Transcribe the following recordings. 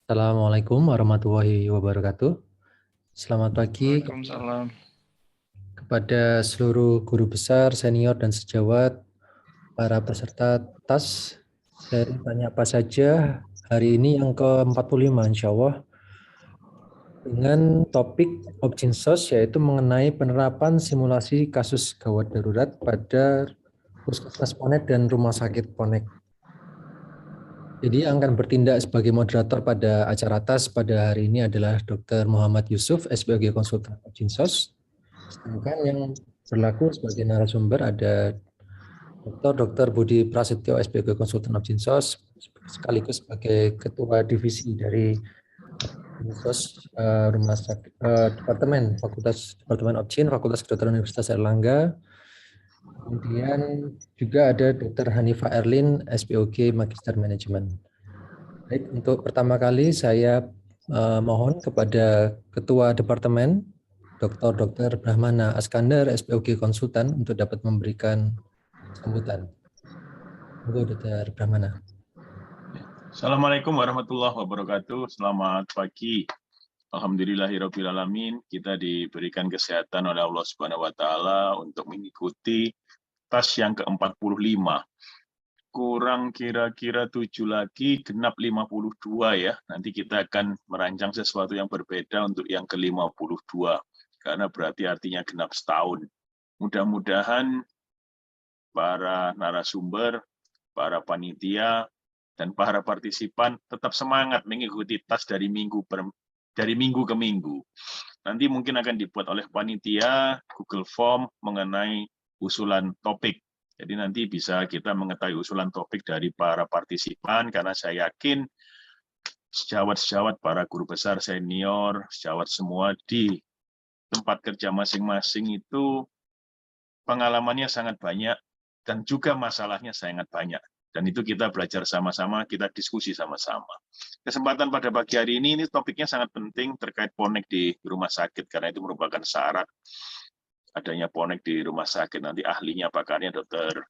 Assalamualaikum warahmatullahi wabarakatuh. Selamat pagi Waalaikumsalam. kepada seluruh guru besar, senior, dan sejawat, para peserta TAS. Seri Tanya Apa Saja hari ini yang ke-45 insya Allah dengan topik Ob진sos yaitu mengenai penerapan simulasi kasus gawat darurat pada Puskesmas Ponek dan Rumah Sakit Ponek. Jadi yang akan bertindak sebagai moderator pada acara TAS pada hari ini adalah Dr. Muhammad Yusuf, SPOG Konsultan Ob진sos. Sedangkan yang berlaku sebagai narasumber ada Dr. Budi Prasetyo, SPOG Konsultan Ob진sos, sekaligus sebagai Ketua Divisi dari Ob진sos Rumah Sakit Departemen Obgyn, Fakultas Kedokteran Universitas Airlangga. Kemudian juga ada Dr. Hanifah Erlin, SPOG Magister Manajemen. Baik, untuk pertama kali saya mohon kepada Ketua Departemen Dr. Brahmana Askandar, SPOG Konsultan untuk dapat memberikan sambutan. Monggo Dr. Brahmana. Assalamualaikum warahmatullahi wabarakatuh. Selamat pagi. Alhamdulillahirrabbilalamin. Kita diberikan kesehatan oleh Allah Subhanahu wa Ta'ala untuk mengikuti TAS yang ke-45. Kurang kira-kira 7 lagi, genap 52 ya. Nanti kita akan merancang sesuatu yang berbeda untuk yang ke-52. Karena berarti artinya genap setahun. Mudah-mudahan para narasumber, para panitia, dan para partisipan tetap semangat mengikuti TAS dari minggu ke minggu. Nanti mungkin akan dibuat oleh panitia Google Form mengenai usulan topik. Jadi nanti bisa kita mengetahui usulan topik dari para partisipan, karena saya yakin sejawat-sejawat, para guru besar, senior, sejawat semua di tempat kerja masing-masing itu pengalamannya sangat banyak dan juga masalahnya sangat banyak. Dan itu kita belajar sama-sama, kita diskusi sama-sama. Kesempatan pada pagi hari ini topiknya sangat penting terkait ponek di rumah sakit, karena itu merupakan syarat adanya ponek di rumah sakit. Nanti ahlinya, pakarnya Dr.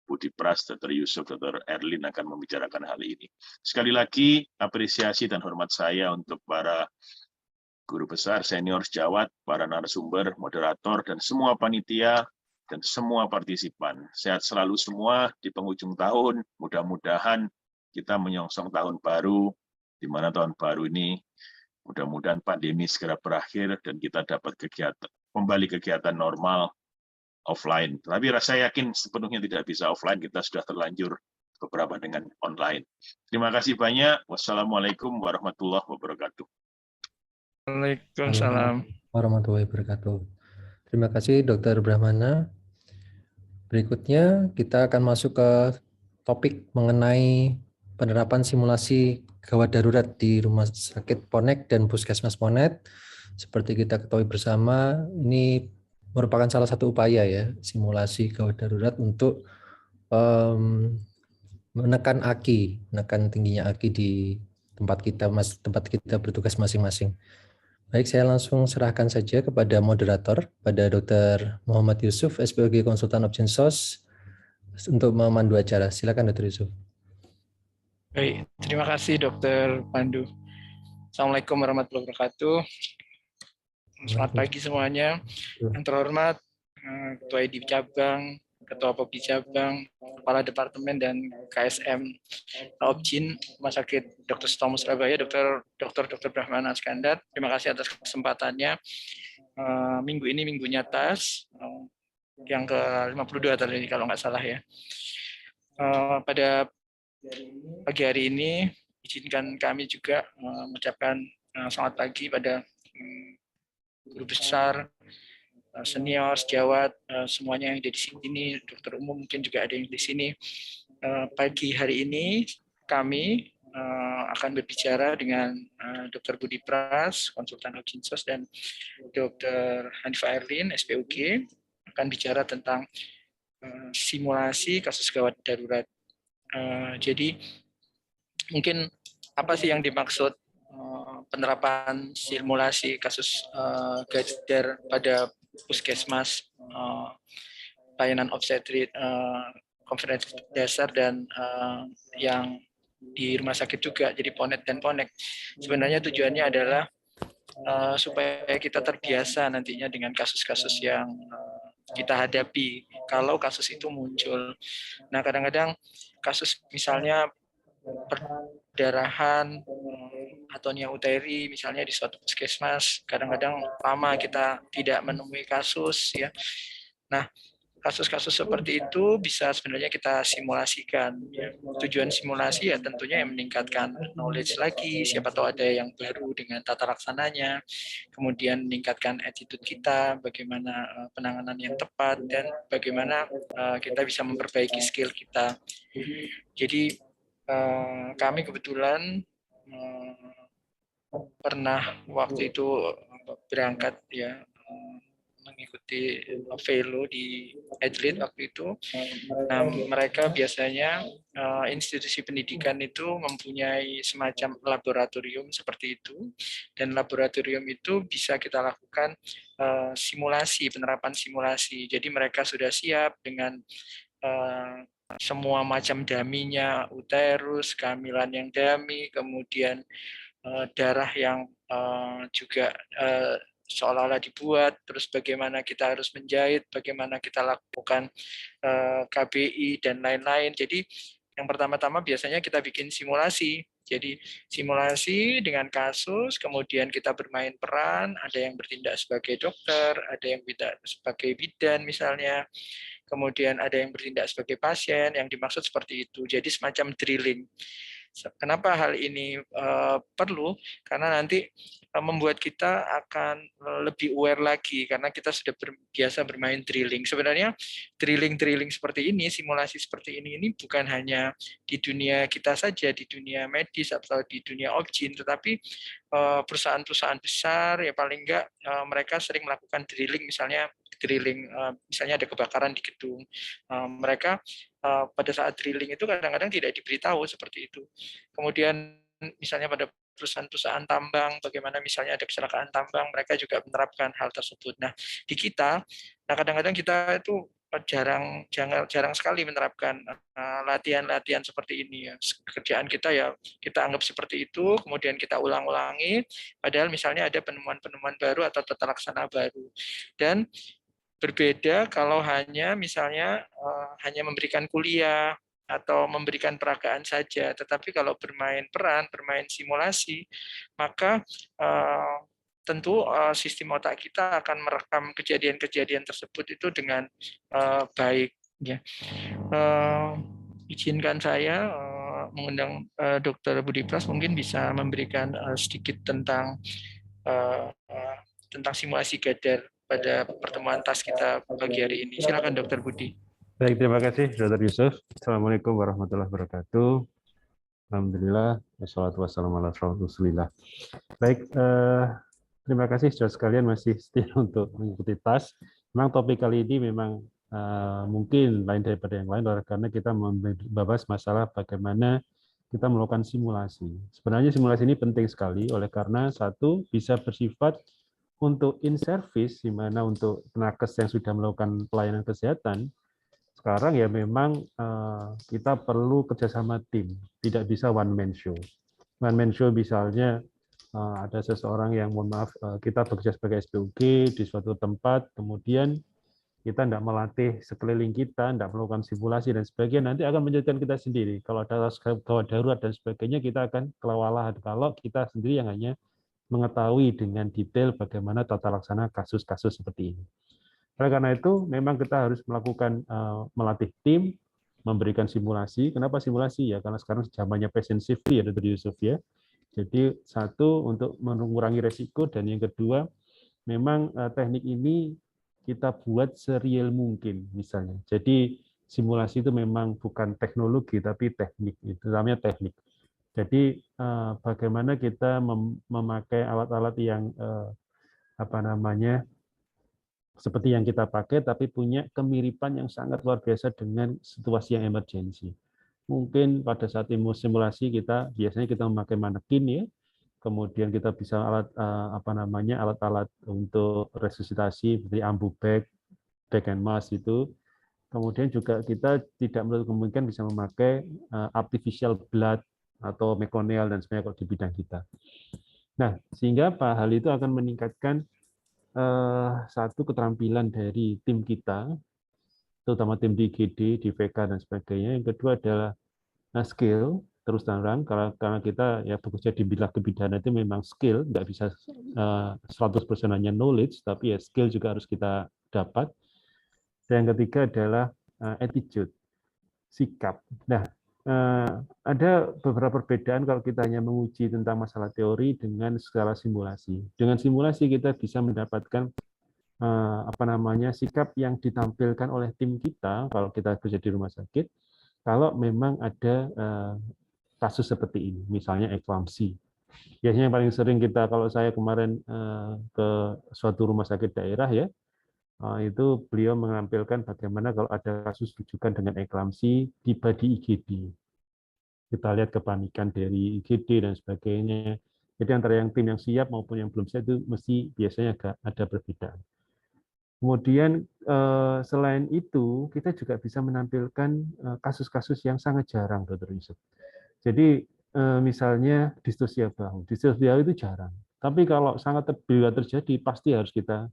Budi Pras, Dr. Yusuf, Dr. Erlin akan membicarakan hal ini. Sekali lagi, apresiasi dan hormat saya untuk para guru besar, senior, sejawat, para narasumber, moderator, dan semua panitia, dan semua partisipan. Sehat selalu semua di penghujung tahun. Mudah-mudahan kita menyongsong tahun baru, di mana tahun baru ini mudah-mudahan pandemi segera berakhir dan kita dapat kembali kegiatan normal offline. Tapi saya yakin sepenuhnya tidak bisa offline, kita sudah terlanjur beberapa dengan online. Terima kasih banyak. Wassalamualaikum warahmatullahi wabarakatuh. Waalaikumsalam warahmatullahi wabarakatuh. Terima kasih Dr. Brahmana. Berikutnya kita akan masuk ke topik mengenai penerapan simulasi gawat darurat di Rumah Sakit Ponek dan Puskesmas Ponek. Seperti kita ketahui bersama, ini merupakan salah satu upaya ya, simulasi gawat darurat untuk menekan tingginya AKI di tempat kita bertugas masing-masing. Baik, saya langsung serahkan saja kepada moderator, pada Dr. Muhammad Yusuf, SPOG Konsultan Ob진sos, untuk memandu acara. Silakan Dr. Yusuf. Baik, terima kasih Dr. Pandu. Assalamualaikum warahmatullahi wabarakatuh. Selamat pagi semuanya. Yang terhormat Ketua ID Cabang, Ketua Popdi Cabang, Kepala Departemen dan KSM Obgyn Rumah Sakit Dr. Sutomo Surabaya, Dr. Brahmana Askandar. Terima kasih atas kesempatannya. Minggu ini minggunya TAS yang ke-52 tadi kalau nggak salah ya. Pada pagi hari ini izinkan kami juga mengucapkan selamat pagi pada guru besar, senior, sejawat, semuanya yang ada di sini, dokter umum mungkin juga ada yang di sini. Pagi hari ini kami akan berbicara dengan Dr. Budi Pras, konsultan Obginsos, dan Dr. Hanifah Erlin, SPOG, akan bicara tentang simulasi kasus gawat darurat. Jadi mungkin apa sih yang dimaksud penerapan simulasi kasus gadar pada puskesmas, layanan obstetrik, konferensi dasar, dan yang di rumah sakit juga, jadi ponet dan ponek. Sebenarnya tujuannya adalah supaya kita terbiasa nantinya dengan kasus-kasus yang kita hadapi kalau kasus itu muncul. Nah, kadang-kadang kasus misalnya perdarahan atau nia uteri misalnya di suatu puskesmas, kadang-kadang lama kita tidak menemui kasus ya. Nah, kasus-kasus seperti itu bisa sebenarnya kita simulasikan. Ya. Tujuan simulasi ya tentunya yang meningkatkan knowledge lagi, siapa tahu ada yang baru dengan tata laksananya, kemudian meningkatkan attitude kita, bagaimana penanganan yang tepat, dan bagaimana kita bisa memperbaiki skill kita. Jadi kami kebetulan pernah waktu itu berangkat ya mengikuti velo di Adelaide waktu itu. Nah, mereka biasanya institusi pendidikan itu mempunyai semacam laboratorium seperti itu, dan laboratorium itu bisa kita lakukan simulasi, penerapan simulasi. Jadi mereka sudah siap dengan semua macam daminya, uterus, kehamilan yang dami, kemudian darah yang juga seolah-olah dibuat, terus bagaimana kita harus menjahit, bagaimana kita lakukan KBI dan lain-lain. Jadi yang pertama-tama biasanya kita bikin simulasi. Jadi simulasi dengan kasus, kemudian kita bermain peran, ada yang bertindak sebagai dokter, ada yang bertindak sebagai bidan misalnya, kemudian ada yang bertindak sebagai pasien, yang dimaksud seperti itu. Jadi semacam drilling. Kenapa hal ini perlu? Karena nanti membuat kita akan lebih aware lagi karena kita sudah biasa bermain drilling. Sebenarnya drilling seperti ini, simulasi seperti ini bukan hanya di dunia kita saja, di dunia medis atau di dunia objin, tetapi perusahaan-perusahaan besar ya paling enggak mereka sering melakukan drilling, misalnya ada kebakaran di gedung, mereka pada saat drilling itu kadang-kadang tidak diberitahu seperti itu. Kemudian misalnya pada perusahaan-perusahaan tambang, bagaimana misalnya ada kecelakaan tambang, mereka juga menerapkan hal tersebut. Nah, di kita, kadang-kadang kita itu jarang sekali menerapkan latihan-latihan seperti ini ya. Kerjaan kita ya kita anggap seperti itu, kemudian kita ulang-ulangi, padahal misalnya ada penemuan-penemuan baru atau tata laksana baru. Dan berbeda kalau hanya misalnya hanya memberikan kuliah atau memberikan peragaan saja, tetapi kalau bermain peran, bermain simulasi, maka tentu sistem otak kita akan merekam kejadian-kejadian tersebut itu dengan baik. Ya. Izinkan saya mengundang Dr. Budi Pras mungkin bisa memberikan sedikit tentang simulasi Gadar pada pertemuan TAS kita pagi hari ini. Silakan Dr. Budi. Baik, terima kasih Dr. Yusuf. Assalamualaikum warahmatullahi wabarakatuh. Alhamdulillah, wassalatu wassalamu ala rasulillah. Baik, terima kasih saudara sekalian masih setia untuk mengikuti TAS. Memang topik kali ini memang mungkin lain daripada yang lain karena kita membahas masalah bagaimana kita melakukan simulasi. Sebenarnya simulasi ini penting sekali oleh karena satu bisa bersifat untuk in-service, di mana untuk penakes yang sudah melakukan pelayanan kesehatan, sekarang ya memang kita perlu kerjasama tim, tidak bisa one-man show. One-man show misalnya ada seseorang yang, mohon maaf, kita bekerja sebagai SPUG di suatu tempat, kemudian kita tidak melatih sekeliling kita, tidak melakukan simulasi dan sebagainya, nanti akan menjadikan kita sendiri. Kalau ada gawat darurat dan sebagainya, kita akan kewalahan kalau kita sendiri yang hanya mengetahui dengan detail bagaimana tata laksana kasus-kasus seperti ini. Oleh karena itu, memang kita harus melakukan melatih tim, memberikan simulasi. Kenapa simulasi? Ya karena sekarang zamannya patient safety ya, Dr. Yusuf ya. Jadi satu untuk mengurangi resiko, dan yang kedua, memang teknik ini kita buat sereal mungkin misalnya. Jadi simulasi itu memang bukan teknologi tapi teknik, itu namanya teknik. Jadi bagaimana kita memakai alat-alat yang seperti yang kita pakai, tapi punya kemiripan yang sangat luar biasa dengan situasi yang emergensi. Mungkin pada saat simulasi biasanya kita memakai manekin ya, kemudian kita bisa alat-alat untuk resusitasi seperti ambu bag and mask itu. Kemudian juga kita tidak menutup kemungkinan bisa memakai artificial blood atau mekonial dan sebagainya kalau di bidang kita. Nah, sehingga apa? Hal itu akan meningkatkan satu keterampilan dari tim kita, terutama tim di IGD, di VK dan sebagainya. Yang kedua adalah skill, terus terang karena kita ya bekerja di bidang kebidanan itu memang skill, nggak bisa 100% hanya knowledge, tapi ya skill juga harus kita dapat. Dan yang ketiga adalah attitude, sikap. Nah, ada beberapa perbedaan kalau kita hanya menguji tentang masalah teori dengan skala simulasi. Dengan simulasi kita bisa mendapatkan sikap yang ditampilkan oleh tim kita kalau kita kerja di rumah sakit. Kalau memang ada kasus seperti ini, misalnya eklamsi. Biasanya yang paling sering kita, kalau saya kemarin ke suatu rumah sakit daerah ya, itu beliau menampilkan bagaimana kalau ada kasus rujukan dengan eklamsi tiba di IGD. Kita lihat kepanikan dari IGD dan sebagainya. Jadi antara yang tim yang siap maupun yang belum siap itu mesti biasanya agak ada perbedaan. Kemudian selain itu kita juga bisa menampilkan kasus-kasus yang sangat jarang, Dr. Yusuf. Jadi misalnya distosia bahu. Distosia bahu itu jarang. Tapi kalau sangat bila terjadi pasti harus kita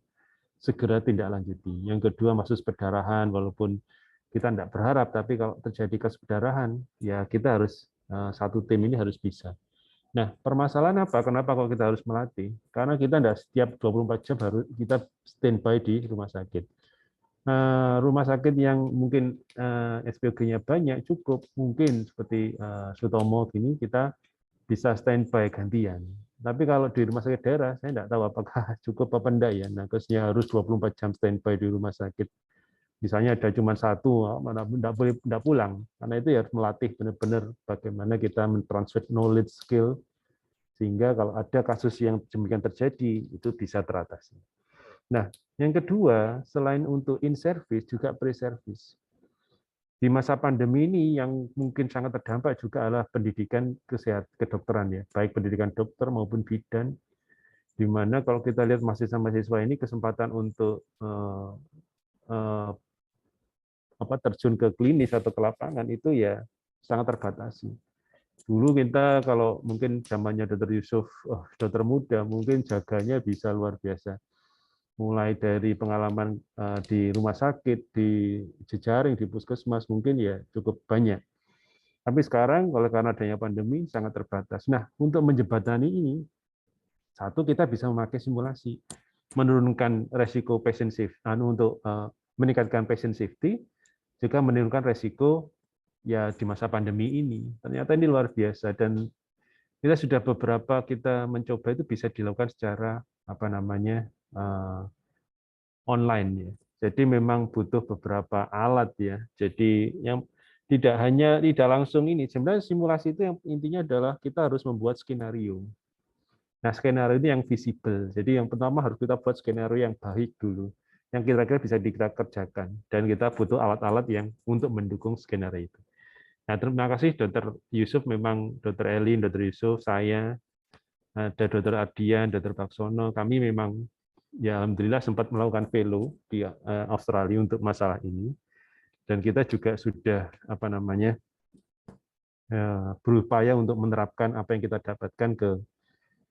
segera tindak lanjuti. Yang kedua kasus perdarahan, walaupun kita tidak berharap, tapi kalau terjadi kasus perdarahan, ya kita harus satu tim ini harus bisa. Nah, permasalahan apa? Kenapa kalau kita harus melatih? Karena kita tidak setiap 24 jam harus kita standby di rumah sakit. Rumah sakit yang mungkin SPOG-nya banyak, cukup, mungkin seperti Sutomo gini, kita bisa standby gantian. Tapi kalau di rumah sakit daerah, saya tidak tahu apakah cukup apa enggak ya. Nah, harusnya harus 24 jam standby di rumah sakit. Misalnya ada cuma satu, tidak pulang. Karena itu ya harus melatih benar-benar bagaimana kita mentransfer knowledge, skill, sehingga kalau ada kasus yang demikian terjadi, itu bisa teratasi. Nah, yang kedua, selain untuk in-service, juga pre-service. Di masa pandemi ini yang mungkin sangat terdampak juga adalah pendidikan kedokteran, ya, baik pendidikan dokter maupun bidan, di mana kalau kita lihat mahasiswa-mahasiswa ini kesempatan untuk terjun ke klinis atau ke lapangan itu ya sangat terbatasi. Dulu kita kalau mungkin zamannya Dr. Yusuf, dokter muda, mungkin jaganya bisa luar biasa. Mulai dari pengalaman di rumah sakit, di jejaring, di puskesmas, mungkin ya cukup banyak. Tapi sekarang kalau karena adanya pandemi sangat terbatas. Nah, untuk menjembatani ini, satu kita bisa memakai simulasi, menurunkan resiko patient safety, untuk meningkatkan patient safety, juga menurunkan resiko ya di masa pandemi ini. Ternyata ini luar biasa dan kita sudah beberapa kita mencoba itu bisa dilakukan secara online ya. Jadi memang butuh beberapa alat ya. Jadi yang tidak langsung ini. Sebenarnya simulasi itu yang intinya adalah kita harus membuat skenario. Nah, skenario ini yang visible. Jadi yang pertama harus kita buat skenario yang baik dulu, yang kira-kira bisa kita kerjakan. Dan kita butuh alat-alat yang untuk mendukung skenario itu. Nah, terima kasih Dr. Yusuf, memang Dr. Elin, Dr. Yusuf, saya, ada Dr. Ardian, Dr. Baksono, kami memang ya alhamdulillah sempat melakukan fellow di Australia untuk masalah ini. Dan kita juga sudah berupaya untuk menerapkan apa yang kita dapatkan ke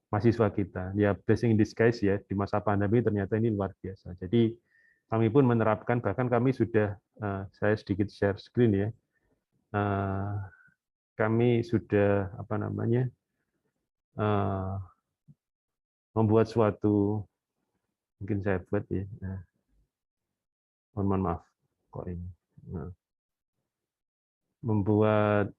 mahasiswa kita. Ya blessing in disguise ya, di masa pandemi ternyata ini luar biasa. Jadi kami pun menerapkan, bahkan kami sudah, saya sedikit share screen ya, kami sudah membuat suatu, mungkin saya buat ya, mohon maaf kok ini, membuat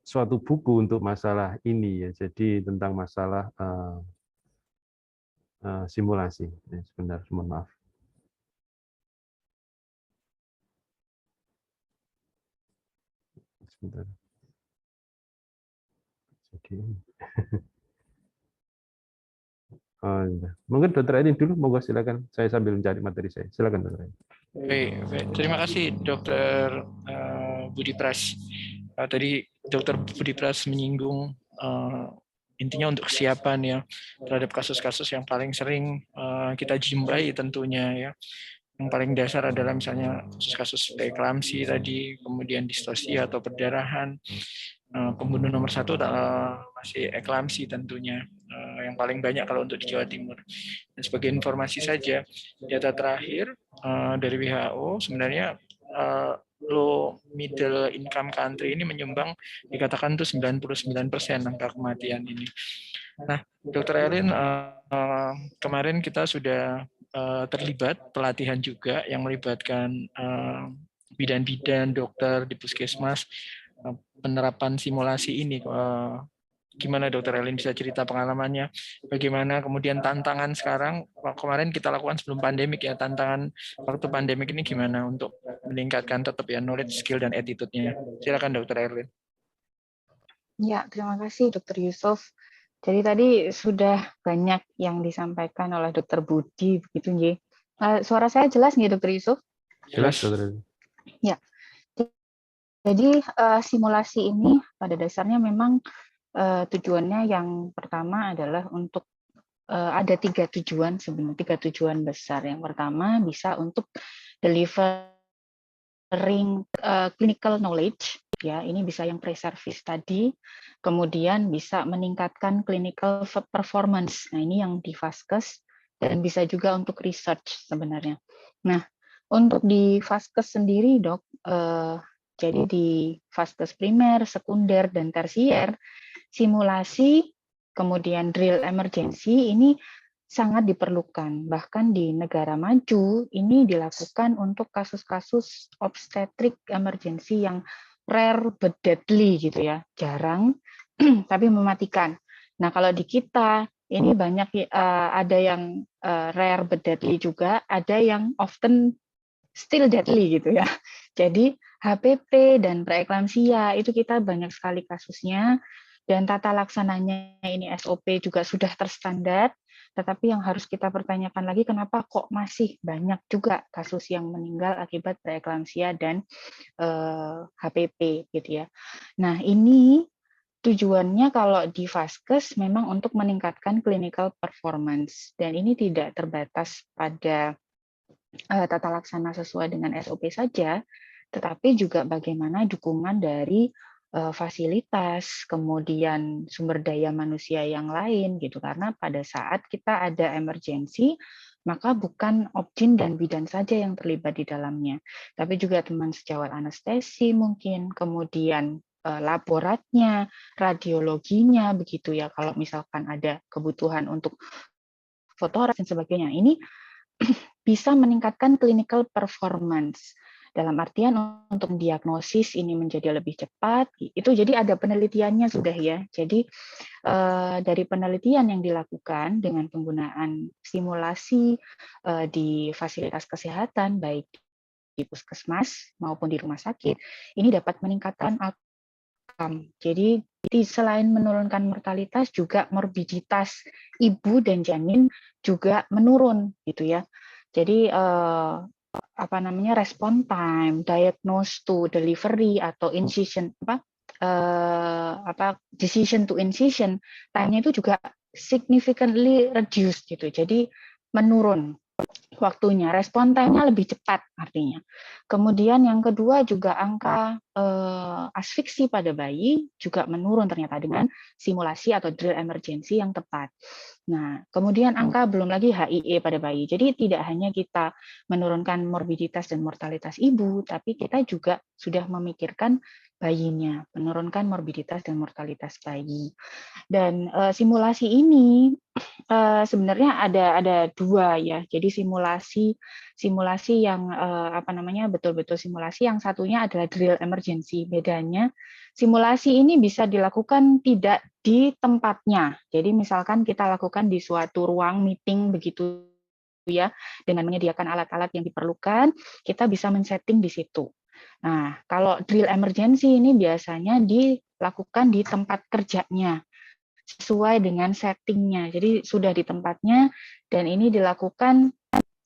suatu buku untuk masalah ini ya, jadi tentang masalah simulasi. Sebentar, mohon maaf. Sebentar. Jadi, mungkin Dr. Edin dulu, monggo silakan. Saya sambil mencari materi saya. Silakan Dr. Edin. Baik. Terima kasih Dr. Budi Pras. Tadi Dr. Budi Pras menyinggung intinya untuk kesiapan ya terhadap kasus-kasus yang paling sering kita jumpai tentunya ya. Yang paling dasar adalah misalnya kasus-kasus preeklamsi tadi, kemudian distorsi atau perdarahan. Pembunuh nomor 1 masih eklamsi tentunya, yang paling banyak kalau untuk di Jawa Timur. Dan sebagai informasi saja, data terakhir dari WHO sebenarnya low middle income country ini menyumbang dikatakan itu 99% angka kematian ini. Nah, Dr. Elin, kemarin kita sudah terlibat pelatihan juga yang melibatkan bidan-bidan, dokter di puskesmas, penerapan simulasi ini. Gimana Dr. Elin bisa cerita pengalamannya? Bagaimana kemudian tantangan sekarang, kemarin kita lakukan sebelum pandemik ya, tantangan waktu pandemik ini gimana untuk meningkatkan tetap ya knowledge, skill, dan attitude-nya. Silakan Dr. Elin. Ya, terima kasih Dr. Yusuf. Jadi tadi sudah banyak yang disampaikan oleh Dr. Budi, begitu nggih. Suara saya jelas nggih Dr. Yusuf? Jelas, Dr. Ya. Jadi simulasi ini pada dasarnya memang tujuannya yang pertama adalah untuk ada 3 tujuan sebenarnya, 3 tujuan besar. Yang pertama bisa untuk delivering clinical knowledge. Ya, ini bisa yang pre-service tadi, kemudian bisa meningkatkan clinical performance. Nah, ini yang di Vaskes, dan bisa juga untuk research sebenarnya. Nah, untuk di Vaskes sendiri, Dok, jadi di Vaskes primer, sekunder, dan tersier, simulasi, kemudian drill emergency ini sangat diperlukan. Bahkan di negara maju, ini dilakukan untuk kasus-kasus obstetrik emergency yang rare but deadly gitu ya, jarang tapi mematikan. Nah kalau di kita ini banyak ada yang rare but deadly juga, ada yang often still deadly gitu ya. Jadi HPP dan preeklamsia itu kita banyak sekali kasusnya, dan tata laksananya ini SOP juga sudah terstandar. Tetapi yang harus kita pertanyakan lagi, kenapa kok masih banyak juga kasus yang meninggal akibat preeklamsia dan HPP gitu ya. Nah ini tujuannya kalau di Vaskes memang untuk meningkatkan clinical performance, dan ini tidak terbatas pada tata laksana sesuai dengan SOP saja, tetapi juga bagaimana dukungan dari fasilitas, kemudian sumber daya manusia yang lain gitu. Karena pada saat kita ada emergensi, maka bukan Obgyn dan bidan saja yang terlibat di dalamnya, tapi juga teman sejawat anestesi mungkin, kemudian laboratnya, radiologinya begitu ya. Kalau misalkan ada kebutuhan untuk fotoraks dan sebagainya, ini bisa meningkatkan clinical performance. Dalam artian untuk diagnosis ini menjadi lebih cepat, itu jadi ada penelitiannya sudah ya. Jadi dari penelitian yang dilakukan dengan penggunaan simulasi di fasilitas kesehatan, baik di puskesmas maupun di rumah sakit, ini dapat meningkatkan outcome. Jadi selain menurunkan mortalitas, juga morbiditas ibu dan janin juga menurun gitu ya. Jadi respon time, diagnose to delivery atau incision decision to incision time-nya itu juga significantly reduced gitu. Jadi menurun waktunya, respon time-nya lebih cepat artinya. Kemudian yang kedua juga angka asfiksi pada bayi juga menurun ternyata dengan simulasi atau drill emergency yang tepat. Nah, kemudian angka belum lagi HIE pada bayi. Jadi tidak hanya kita menurunkan morbiditas dan mortalitas ibu, tapi kita juga sudah memikirkan bayinya, menurunkan morbiditas dan mortalitas bayi. Dan simulasi ini sebenarnya ada 2 ya. Jadi simulasi yang betul-betul simulasi, yang satunya adalah drill emergency. Bedanya simulasi ini bisa dilakukan tidak di tempatnya. Jadi misalkan kita lakukan di suatu ruang meeting begitu ya, dengan menyediakan alat-alat yang diperlukan, kita bisa men-setting di situ. Nah, kalau drill emergency ini biasanya dilakukan di tempat kerjanya, sesuai dengan settingnya. Jadi sudah di tempatnya, dan ini dilakukan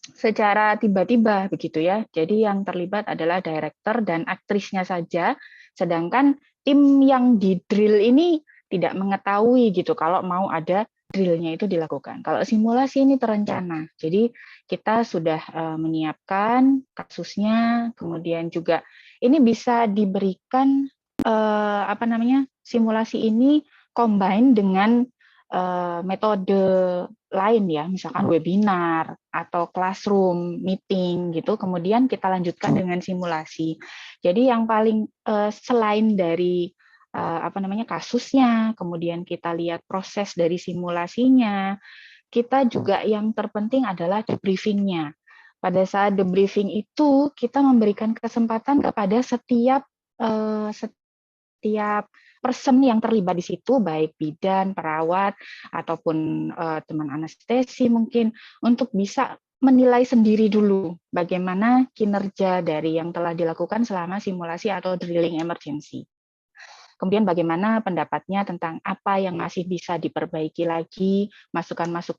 secara tiba-tiba begitu ya. Jadi yang terlibat adalah director dan aktrisnya saja, sedangkan tim yang di drill ini tidak mengetahui gitu kalau mau ada drill-nya itu dilakukan. Kalau simulasi ini terencana, jadi kita sudah menyiapkan kasusnya, kemudian juga ini bisa diberikan simulasi ini combine dengan metode lain ya, misalkan webinar atau classroom meeting gitu. Kemudian kita lanjutkan dengan simulasi. Jadi yang paling selain dari kasusnya, kemudian kita lihat proses dari simulasinya, kita juga yang terpenting adalah debriefing-nya. Pada saat debriefing itu kita memberikan kesempatan kepada setiap person yang terlibat di situ, baik bidan, perawat, ataupun teman anestesi mungkin, untuk bisa menilai sendiri dulu bagaimana kinerja dari yang telah dilakukan selama simulasi atau drilling emergency. Kemudian bagaimana pendapatnya tentang apa yang masih bisa diperbaiki lagi, masukan-masukan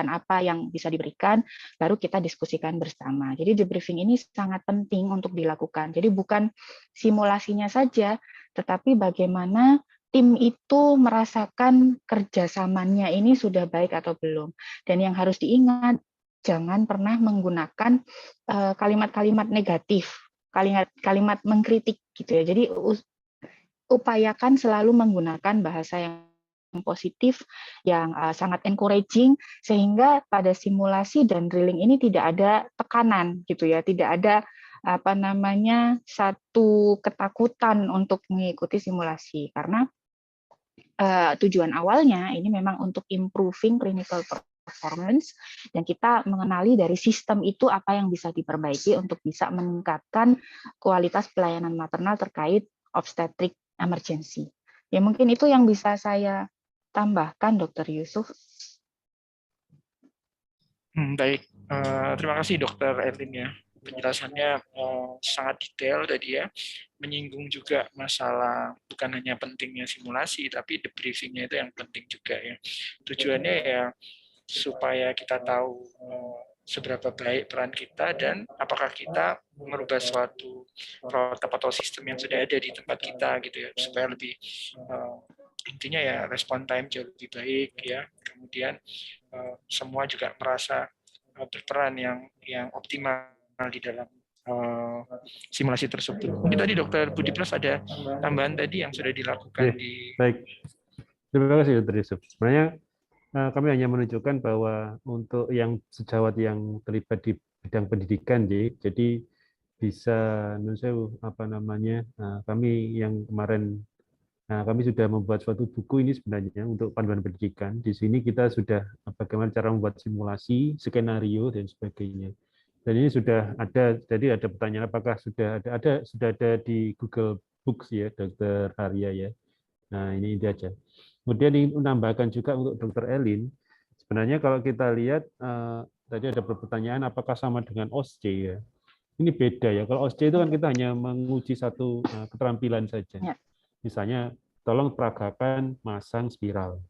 apa yang bisa diberikan, baru kita diskusikan bersama. Jadi debriefing ini sangat penting untuk dilakukan. Jadi bukan simulasinya saja, tetapi bagaimana tim itu merasakan kerjasamanya ini sudah baik atau belum. Dan yang harus diingat, jangan pernah menggunakan kalimat-kalimat negatif, kalimat mengkritik gitu ya. Jadi upayakan selalu menggunakan bahasa yang positif, yang sangat encouraging, sehingga pada simulasi dan drilling ini tidak ada tekanan gitu ya, tidak ada satu ketakutan untuk mengikuti simulasi, karena tujuan awalnya ini memang untuk improving clinical performance, dan kita mengenali dari sistem itu apa yang bisa diperbaiki untuk bisa meningkatkan kualitas pelayanan maternal terkait obstetric emergency. Ya mungkin itu yang bisa saya tambahkan, Dr. Yusuf. Baik, terima kasih Dr. Erlin ya. Penjelasannya sangat detail tadi ya, menyinggung juga masalah bukan hanya pentingnya simulasi, tapi debriefingnya itu yang penting juga ya. Tujuannya ya supaya kita tahu seberapa baik peran kita dan apakah kita merubah suatu protap atau sistem yang sudah ada di tempat kita gitu ya, supaya lebih intinya ya respon time jauh lebih baik ya, kemudian semua juga merasa berperan yang optimal di dalam simulasi tersebut. Mungkin tadi Dr. Budi Plus ada tambahan tadi yang sudah dilakukan di. Baik, terima kasih Dr. Yusuf. Sebenarnya kami hanya menunjukkan bahwa untuk yang sejawat yang terlibat di bidang pendidikan, jadi bisa, kami yang kemarin. Nah, kami sudah membuat suatu buku ini sebenarnya untuk panduan pendidikan. Di sini kita sudah bagaimana cara membuat simulasi, skenario dan sebagainya. Dan ini sudah ada, jadi ada pertanyaan apakah sudah ada di Google Books ya, Dr. Arya ya. Nah, ini aja. Kemudian ingin menambahkan juga untuk Dr. Elin, sebenarnya kalau kita lihat tadi ada pertanyaan apakah sama dengan OSCE ya. Ini beda ya. Kalau OSCE itu kan kita hanya menguji satu keterampilan saja. Misalnya, tolong peragakan masang spiral.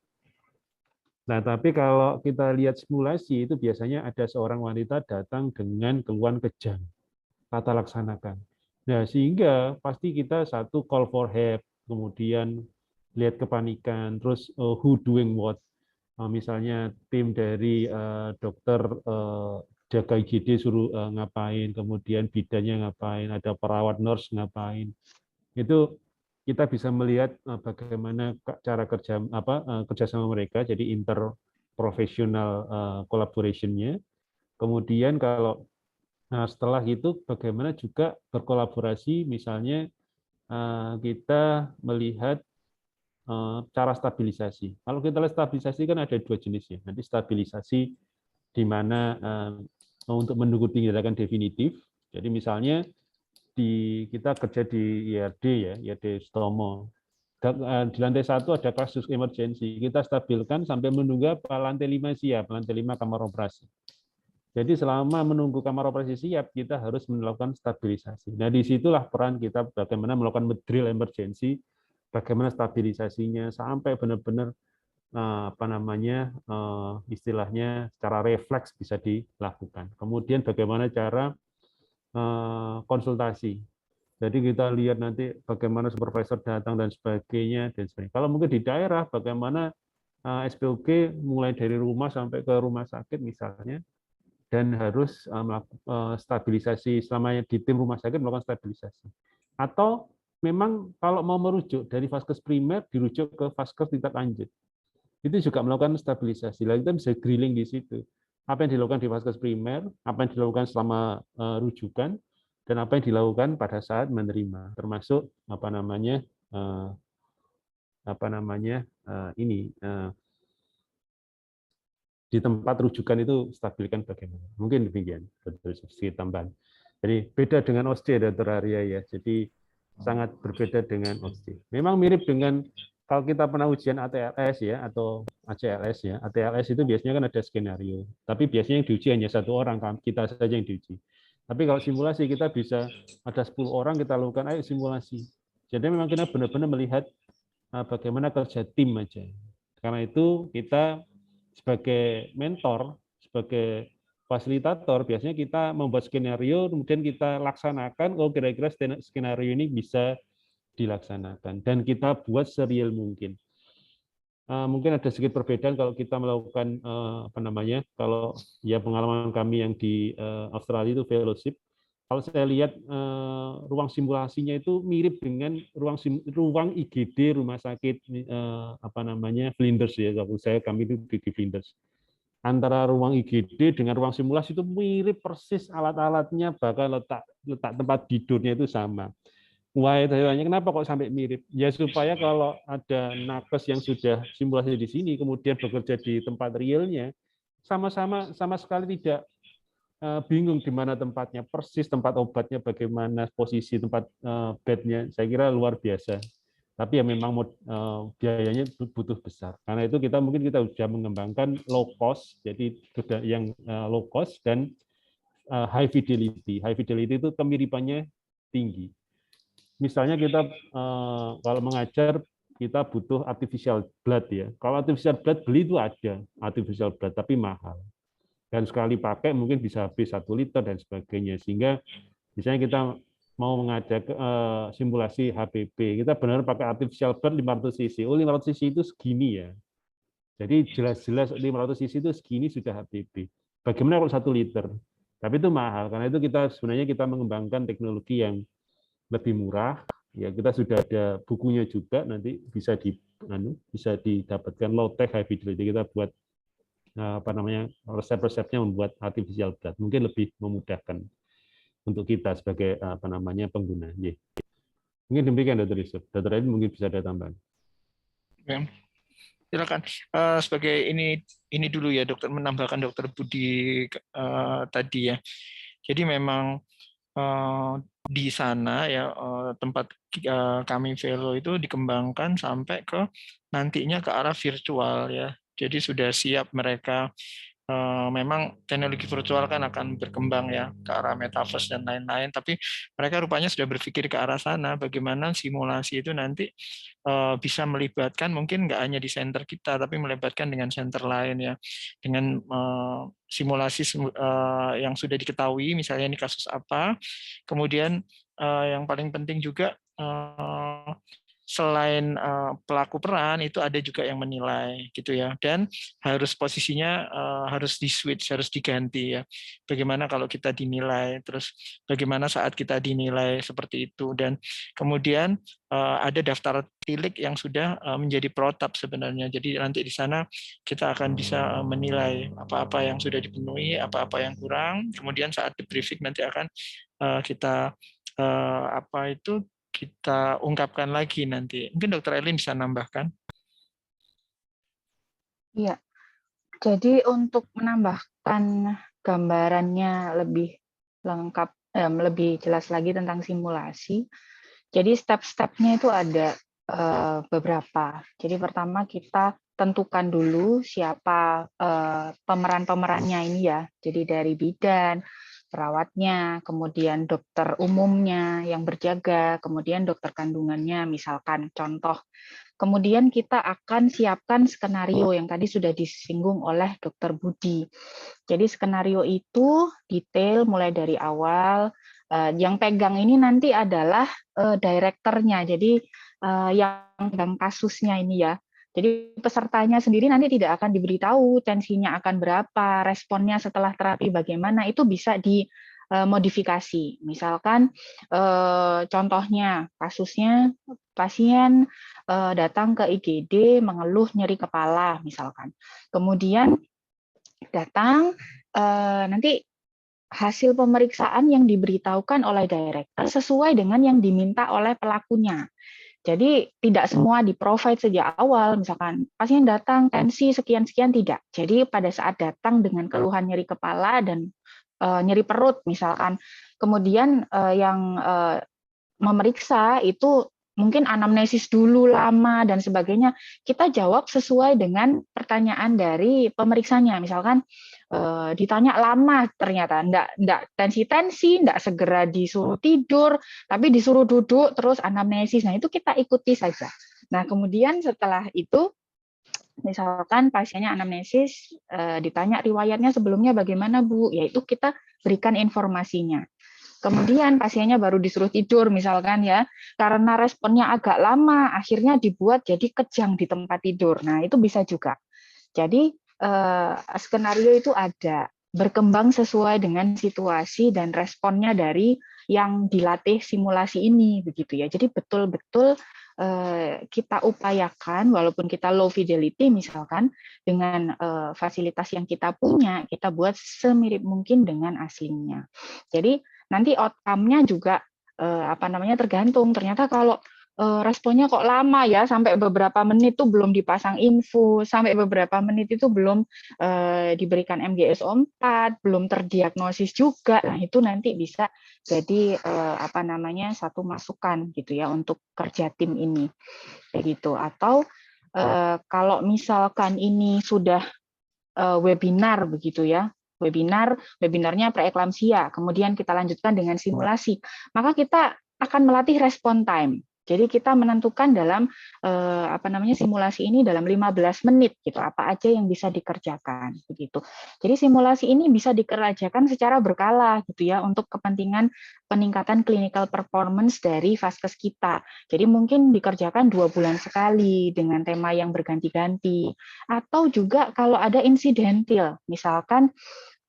Nah, tapi kalau kita lihat simulasi, itu biasanya ada seorang wanita datang dengan keluhan kejang. Tata laksanakan. Nah, sehingga pasti kita satu call for help, kemudian lihat kepanikan, terus who doing what. Misalnya tim dari dokter jaga IGD suruh ngapain, kemudian bidannya ngapain, ada perawat nurse ngapain. Itu kita bisa melihat bagaimana cara kerjasama mereka, jadi interprofesional collaboration-nya. Kemudian kalau setelah itu bagaimana juga berkolaborasi, misalnya kita melihat cara stabilisasi. Kalau kita lihat stabilisasi kan ada dua jenis ya. Nanti stabilisasi di mana untuk menunggu tindakan definitif. Jadi misalnya kita kerja di IRD ya, IRD Stomo. Di lantai 1 ada kasus emergensi. Kita stabilkan sampai menunggu lantai 5 siap, lantai 5 kamar operasi. Jadi selama menunggu kamar operasi siap, kita harus melakukan stabilisasi. Nah, disitulah peran kita bagaimana melakukan drill emergency, bagaimana stabilisasinya sampai benar-benar istilahnya secara refleks bisa dilakukan. Kemudian bagaimana cara konsultasi. Jadi kita lihat nanti bagaimana supervisor datang dan sebagainya. Kalau mungkin di daerah, bagaimana SPOG mulai dari rumah sampai ke rumah sakit misalnya, dan harus melakukan stabilisasi selama di tim rumah sakit melakukan stabilisasi. Atau memang kalau mau merujuk dari vaskes primer dirujuk ke vaskes tingkat lanjut. Itu juga melakukan stabilisasi. Lalu kita bisa grilling di situ. Apa yang dilakukan di vaskes primer, apa yang dilakukan selama rujukan, dan apa yang dilakukan pada saat menerima, termasuk di tempat rujukan itu stabilkan bagaimana. Mungkin demikian, sedikit tambahan. Jadi beda dengan OSCE, Dr. Arya ya. Jadi sangat berbeda dengan OSCE. Memang mirip dengan kalau kita pernah ujian ATLS ya atau ACLS ya. ATLS itu biasanya kan ada skenario. Tapi biasanya yang diuji hanya satu orang, kita saja yang diuji. Tapi kalau simulasi kita bisa ada 10 orang kita lakukan ayo simulasi. Jadi memang kita benar-benar melihat bagaimana kerja tim aja. Karena itu kita sebagai mentor, sebagai fasilitator, biasanya kita membuat skenario, kemudian kita laksanakan, oh kira-kira skenario ini bisa dilaksanakan, dan kita buat serial mungkin. Mungkin ada sedikit perbedaan kalau kita melakukan kalau ya pengalaman kami yang di Australia itu fellowship. Kalau saya lihat ruang simulasinya itu mirip dengan ruang IGD rumah sakit Flinders ya. Kami itu di Flinders. Antara ruang IGD dengan ruang simulasi itu mirip persis, alat-alatnya, bahkan letak tempat tidurnya itu sama. Wah, kenapa kok sampai mirip? Ya supaya kalau ada nakes yang sudah simulasi di sini, kemudian bekerja di tempat realnya, sama sekali tidak bingung di mana tempatnya, persis tempat obatnya, bagaimana posisi tempat bednya. Saya kira luar biasa. Tapi ya memang biayanya butuh besar. Karena itu kita sudah mengembangkan low cost, jadi yang low cost dan high fidelity. High fidelity itu kemiripannya tinggi. Misalnya kita kalau mengajar kita butuh artificial blood ya. Kalau artificial blood beli itu ada artificial blood tapi mahal. Dan sekali pakai mungkin bisa habis 1 liter dan sebagainya. Sehingga misalnya kita mau mengajak simulasi HPP, kita benar pakai artificial blood 500 cc. Oh 500 cc itu segini ya. Jadi jelas-jelas 500 cc itu segini sudah HPP. Bagaimana kalau 1 liter? Tapi itu mahal. Karena itu sebenarnya kita mengembangkan teknologi yang lebih murah, ya kita sudah ada bukunya juga, nanti bisa didapatkan low tech high fidelity. Kita buat resep-resepnya membuat artificial blood, mungkin lebih memudahkan untuk kita sebagai pengguna. Mungkin demikian Dr. Yusuf. Dr. Edi mungkin bisa ada tambahan. Ya. Silakan. Sebagai ini dulu ya dokter, menambahkan Dokter Budi tadi ya. Jadi memang di sana ya tempat kami Velo itu dikembangkan sampai ke nantinya ke arah virtual ya. Jadi sudah siap mereka. Memang teknologi virtual kan akan berkembang ya ke arah metaverse dan lain-lain, tapi mereka rupanya sudah berpikir ke arah sana, bagaimana simulasi itu nanti bisa melibatkan mungkin nggak hanya di center kita, tapi melibatkan dengan center lain ya, dengan simulasi yang sudah diketahui, misalnya ini kasus apa, kemudian yang paling penting juga selain pelaku peran itu ada juga yang menilai gitu ya, dan harus posisinya harus di switch, harus diganti ya. Bagaimana kalau kita dinilai, terus bagaimana saat kita dinilai seperti itu, dan kemudian ada daftar tilik yang sudah menjadi protap sebenarnya. Jadi nanti di sana kita akan bisa menilai apa-apa yang sudah dipenuhi, apa-apa yang kurang. Kemudian saat debriefing nanti akan kita kita ungkapkan lagi nanti. Mungkin Dr. Elin bisa nambahkan. Iya, jadi untuk menambahkan gambarannya lebih lengkap, lebih jelas lagi tentang simulasi, jadi step-stepnya itu ada beberapa. Jadi pertama kita tentukan dulu siapa pemeran-pemerannya ini ya, jadi dari bidan, perawatnya, kemudian dokter umumnya yang berjaga, kemudian dokter kandungannya, misalkan contoh. Kemudian kita akan siapkan skenario yang tadi sudah disinggung oleh Dokter Budi. Jadi skenario itu detail mulai dari awal. Yang pegang ini nanti adalah direkturnya, jadi yang pegang kasusnya ini ya. Jadi pesertanya sendiri nanti tidak akan diberitahu tensinya akan berapa, responnya setelah terapi bagaimana, itu bisa dimodifikasi. Misalkan contohnya kasusnya pasien datang ke IGD mengeluh nyeri kepala misalkan. Kemudian datang nanti hasil pemeriksaan yang diberitahukan oleh direktur sesuai dengan yang diminta oleh pelakunya. Jadi tidak semua di-provide sejak awal, misalkan pasien datang tensi sekian-sekian, tidak. Jadi pada saat datang dengan keluhan nyeri kepala dan nyeri perut misalkan, kemudian yang memeriksa itu mungkin anamnesis dulu lama dan sebagainya, kita jawab sesuai dengan pertanyaan dari pemeriksanya. Misalkan ditanya lama ternyata, enggak tensi-tensi, enggak segera disuruh tidur, tapi disuruh duduk terus anamnesis. Nah, itu kita ikuti saja. Nah, kemudian setelah itu misalkan pasiennya anamnesis, ditanya riwayatnya sebelumnya bagaimana Bu, yaitu kita berikan informasinya. Kemudian pasiennya baru disuruh tidur misalkan ya, karena responnya agak lama, akhirnya dibuat jadi kejang di tempat tidur. Nah, itu bisa juga. Jadi skenario itu ada, berkembang sesuai dengan situasi dan responnya dari yang dilatih simulasi ini, begitu ya. Jadi betul-betul kita upayakan, walaupun kita low fidelity misalkan, dengan fasilitas yang kita punya, kita buat semirip mungkin dengan aslinya. Jadi nanti outcome-nya juga tergantung. Ternyata kalau responnya kok lama ya, sampai beberapa menit itu belum dipasang infus, sampai beberapa menit itu belum diberikan MGSO4, belum terdiagnosis juga. Nah, itu nanti bisa jadi satu masukan gitu ya untuk kerja tim ini. Kayak gitu. Atau kalau misalkan ini sudah webinar begitu ya. Webinarnya preeklamsia, kemudian kita lanjutkan dengan simulasi, maka kita akan melatih respon time. Jadi kita menentukan dalam simulasi ini dalam 15 menit gitu, apa aja yang bisa dikerjakan begitu. Jadi simulasi ini bisa dikerjakan secara berkala gitu ya, untuk kepentingan peningkatan clinical performance dari vaskes kita. Jadi mungkin dikerjakan 2 bulan sekali dengan tema yang berganti-ganti, atau juga kalau ada insidentil, misalkan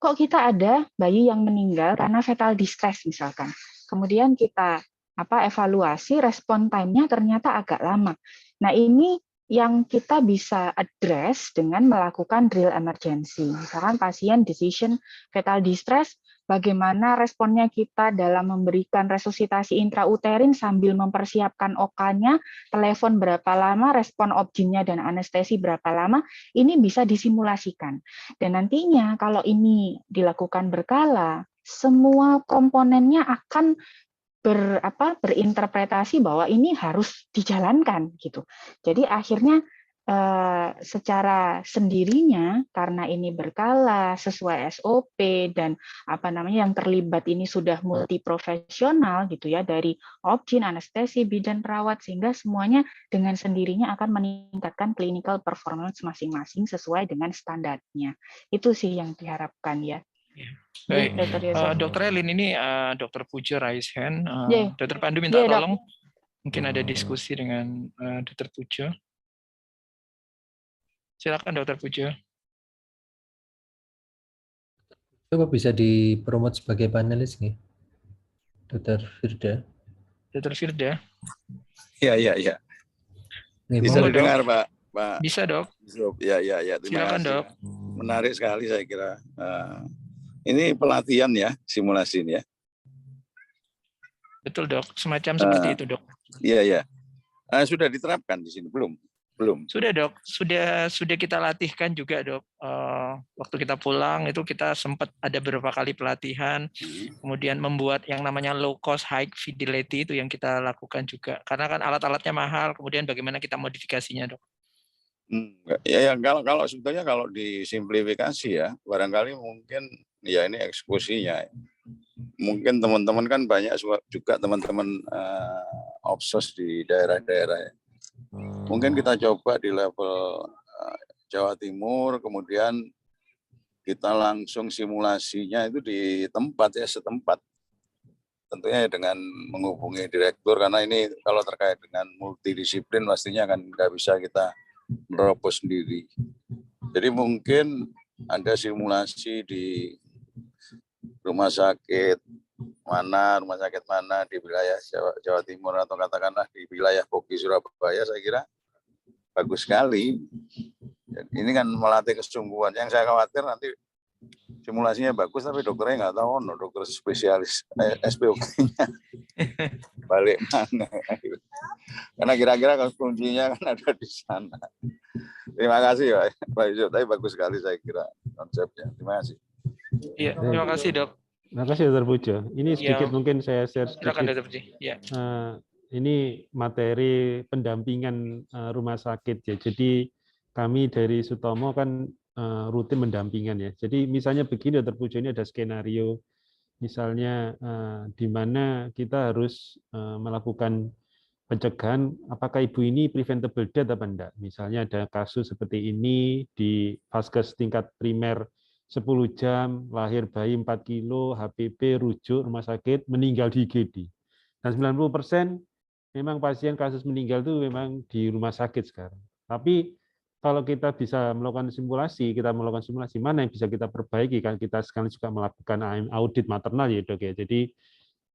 kok kita ada bayi yang meninggal karena fetal distress misalkan. Kemudian kita evaluasi respon time-nya ternyata agak lama. Nah, ini yang kita bisa address dengan melakukan drill emergency. Misalkan pasien decision fetal distress, bagaimana responnya kita dalam memberikan resusitasi intrauterin sambil mempersiapkan OK-nya, telepon berapa lama, respon obgynnya dan anestesi berapa lama, ini bisa disimulasikan. Dan nantinya kalau ini dilakukan berkala, semua komponennya akan berinterpretasi bahwa ini harus dijalankan gitu. Jadi akhirnya secara sendirinya karena ini berkala sesuai SOP dan yang terlibat ini sudah multiprofesional gitu ya, dari obgyn, anestesi, bidan, perawat, sehingga semuanya dengan sendirinya akan meningkatkan clinical performance masing-masing sesuai dengan standarnya. Itu sih yang diharapkan ya. Baik, Dr. Elin, ini Dr. Pujo raise hand. Dr. Pandu minta tolong. Mungkin ada diskusi dengan Dr. Pujo. Silakan Dr. Pujo. Coba bisa dipromot sebagai panelis nih, Dr. Firda. Dr. Firda. Iya. Bisa didengar, Pak. Bisa, Dok. Ya. Terima Silakan, kasih. Dok. Menarik sekali saya kira. Ini pelatihan ya, simulasi ini ya. Betul, Dok. Semacam seperti itu, Dok. Iya. Sudah diterapkan di sini belum? Sudah, Dok. Sudah kita latihkan juga, Dok. Waktu kita pulang itu kita sempat ada beberapa kali pelatihan, kemudian membuat yang namanya low cost high fidelity itu yang kita lakukan juga. Karena kan alat-alatnya mahal, kemudian bagaimana kita modifikasinya, Dok. Ya kalau sebetulnya kalau disimplifikasi ya, barangkali mungkin ya ini eksekusinya. Mungkin teman-teman kan banyak juga teman-teman opsos di daerah-daerah ya. Mungkin kita coba di level Jawa Timur, kemudian kita langsung simulasinya itu di tempat ya, setempat. Tentunya dengan menghubungi direktur, karena ini kalau terkait dengan multidisiplin pastinya kan nggak bisa kita menerobos sendiri. Jadi mungkin ada simulasi di rumah sakit mana di wilayah Jawa Timur atau katakanlah di wilayah Bogi Surabaya, saya kira bagus sekali. Ini kan melatih kesungguhan. Yang saya khawatir nanti simulasinya bagus tapi dokternya nggak tahu, dokter spesialis SPOK-nya balik mana. Karena kira-kira kuncinya kan ada di sana. Terima kasih Pak Yusuf, tapi bagus sekali saya kira konsepnya. Terima kasih. Iya, terima kasih Dok. Terima kasih Dr. Pujo. Ini sedikit mungkin saya share Silakan sedikit. Dr. Pujo. Ya. Ini materi pendampingan rumah sakit ya. Jadi kami dari Sutomo kan rutin mendampingan ya. Jadi misalnya begini Dr. Pujo, ini ada skenario misalnya di mana kita harus melakukan pencegahan apakah ibu ini preventable death apa enggak. Misalnya ada kasus seperti ini di vaskes tingkat primer 10 jam, lahir bayi 4 kilo, HPP, rujuk rumah sakit, meninggal di IGD. Dan 90% memang pasien kasus meninggal itu memang di rumah sakit sekarang. Tapi kalau kita bisa melakukan simulasi, mana yang bisa kita perbaiki, kan kita sekarang juga melakukan audit maternal ya Dok ya. Jadi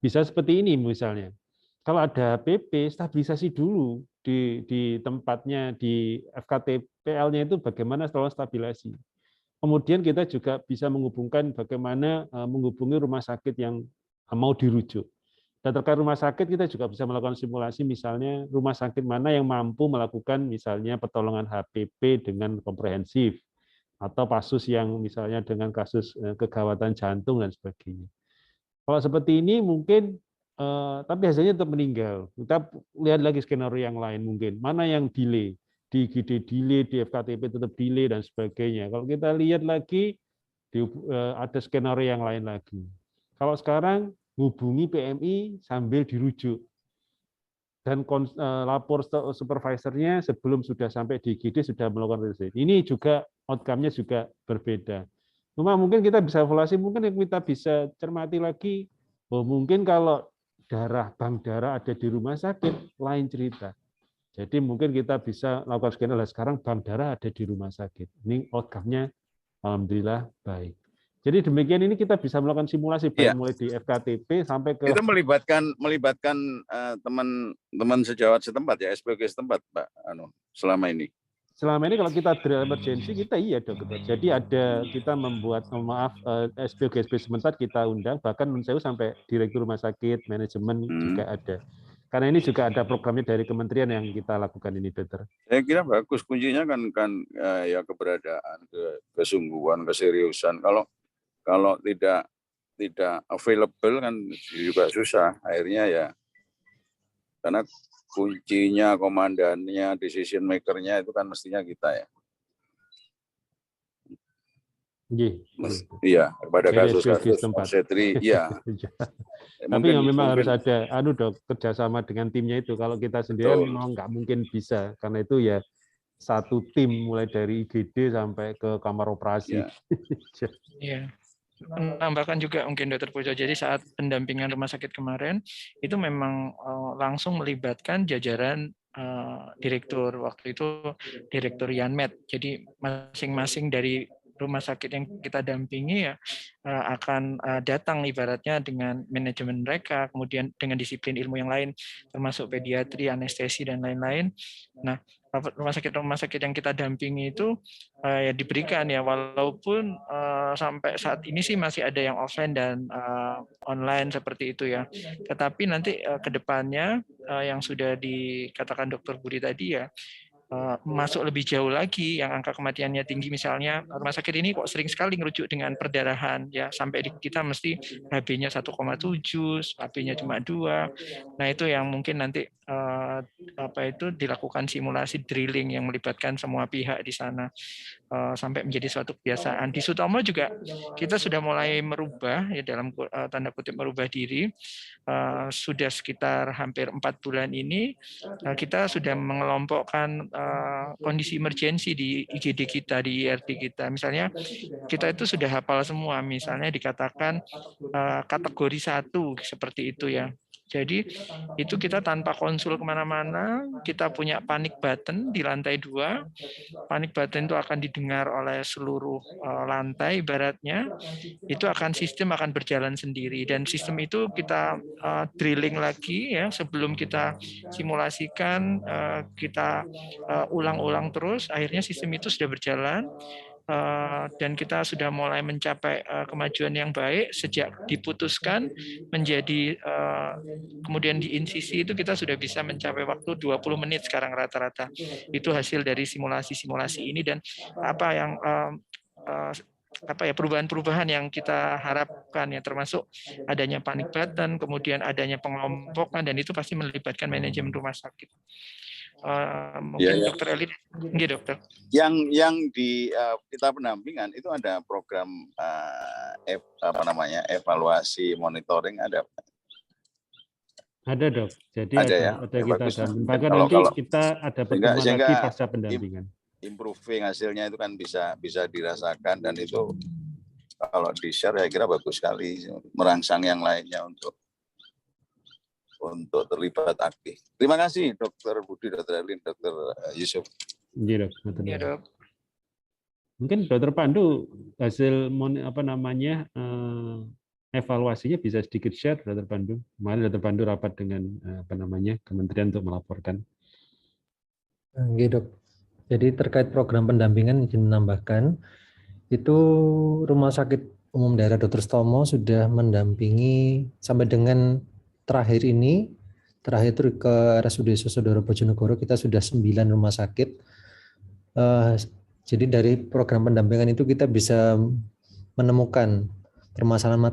bisa seperti ini misalnya. Kalau ada HPP, stabilisasi dulu di tempatnya, di FKTPL-nya itu bagaimana setelah stabilisasi. Kemudian kita juga bisa menghubungkan bagaimana menghubungi rumah sakit yang mau dirujuk. Dan terkait rumah sakit kita juga bisa melakukan simulasi misalnya rumah sakit mana yang mampu melakukan misalnya pertolongan HPP dengan komprehensif atau kasus yang misalnya dengan kasus kegawatan jantung dan sebagainya. Kalau seperti ini mungkin tapi hasilnya tetap meninggal. Kita lihat lagi skenario yang lain mungkin. Mana yang delay? Di IGD delay, di FKTP tetap delay dan sebagainya. Kalau kita lihat lagi ada skenario yang lain lagi. Kalau sekarang hubungi PMI sambil dirujuk dan lapor supervisornya sebelum sudah sampai di IGD sudah melakukan riset. Ini juga outcome-nya juga berbeda. Cuma mungkin kita bisa evaluasi, mungkin kita bisa cermati lagi, mungkin kalau bank darah ada di rumah sakit lain cerita. Jadi mungkin kita bisa lakukan skenario sekarang bank darah ada di rumah sakit. Ini outcome-nya alhamdulillah baik. Jadi demikian ini kita bisa melakukan simulasi baik mulai di FKTP sampai ke itu melibatkan teman-teman sejawat setempat ya, SPOK setempat Pak selama ini. Selama ini kalau kita drill emergency kita iya Dok. Jadi kita membuat SPOK setempat kita undang, bahkan saya sampai direktur rumah sakit, manajemen juga ada. Karena ini juga ada programnya dari kementerian yang kita lakukan ini, Dokter. Saya kira bagus, kuncinya kan ya keberadaan, kesungguhan, keseriusan. Kalau tidak available kan juga susah. Akhirnya ya karena kuncinya, komandannya, decision maker-nya itu kan mestinya kita ya. Iya, pada kasus-kasus obstetri, iya. Tapi memang harus ada Dok, kerjasama dengan timnya itu. Kalau kita sendiri memang nggak mungkin bisa, karena itu ya satu tim mulai dari IGD sampai ke kamar operasi. Iya. Menambahkan juga mungkin Dr. Pujo, jadi saat pendampingan rumah sakit kemarin itu memang langsung melibatkan jajaran direktur, waktu itu Direktur Yanmed. Jadi masing-masing dari rumah sakit yang kita dampingi ya akan datang ibaratnya dengan manajemen mereka, kemudian dengan disiplin ilmu yang lain, termasuk pediatri, anestesi, dan lain-lain. Nah, rumah sakit yang kita dampingi itu ya diberikan ya, walaupun sampai saat ini sih masih ada yang offline dan online seperti itu ya. Tetapi nanti ke depannya yang sudah dikatakan Dr. Budi tadi ya, masuk lebih jauh lagi yang angka kematiannya tinggi, misalnya rumah sakit ini kok sering sekali ngerujuk dengan perdarahan ya, sampai kita mesti HB-nya 1,7, HB-nya cuma 2. Nah itu yang mungkin nanti dilakukan simulasi drilling yang melibatkan semua pihak di sana sampai menjadi suatu kebiasaan. Di Sutomo juga kita sudah mulai merubah ya, dalam tanda kutip merubah diri. Sudah sekitar hampir 4 bulan ini kita sudah mengelompokkan kondisi emergensi di IGD kita, di IRD kita. Misalnya kita itu sudah hafal semua, misalnya dikatakan kategori 1 seperti itu ya. Jadi itu kita tanpa konsul kemana-mana, kita punya panic button di lantai 2. Panic button itu akan didengar oleh seluruh lantai, ibaratnya itu sistem akan berjalan sendiri, dan sistem itu kita drilling lagi ya sebelum kita simulasikan, kita ulang-ulang terus. Akhirnya sistem itu sudah berjalan. Dan kita sudah mulai mencapai kemajuan yang baik sejak diputuskan menjadi kemudian diinsisi, itu kita sudah bisa mencapai waktu 20 menit sekarang rata-rata. Itu hasil dari simulasi-simulasi ini, dan apa yang perubahan-perubahan yang kita harapkan ya, termasuk adanya panic button, kemudian adanya pengelompokan, dan itu pasti melibatkan manajemen rumah sakit. Mungkin Ya. Dokter Elin, nggih dokter. Yang di kita pendampingan itu ada program evaluasi monitoring ada. Ada dok. Jadi ada ya. Ada kita bagus. dan bahkan nanti kita ada pertemuan lagi pasca pendampingan. Improving hasilnya itu kan bisa dirasakan, dan itu kalau di-share ya kira bagus sekali, merangsang yang lainnya untuk terlibat aktif. Terima kasih Dr. Budi, Dr. Elin, Dr. Yusuf. Iya dok. Iya dok. Mungkin Dr. Pandu hasil evaluasinya bisa sedikit share, Dr. Pandu. Kemarin Dr. Pandu rapat dengan kementerian untuk melaporkan. Oke dok. Jadi terkait program pendampingan izin menambahkan, itu Rumah Sakit Umum Daerah Dr. Sutomo sudah mendampingi sampai dengan terakhir itu ke RSUD Susodoro Bojonegoro kita sudah 9 rumah sakit. Jadi dari program pendampingan itu kita bisa menemukan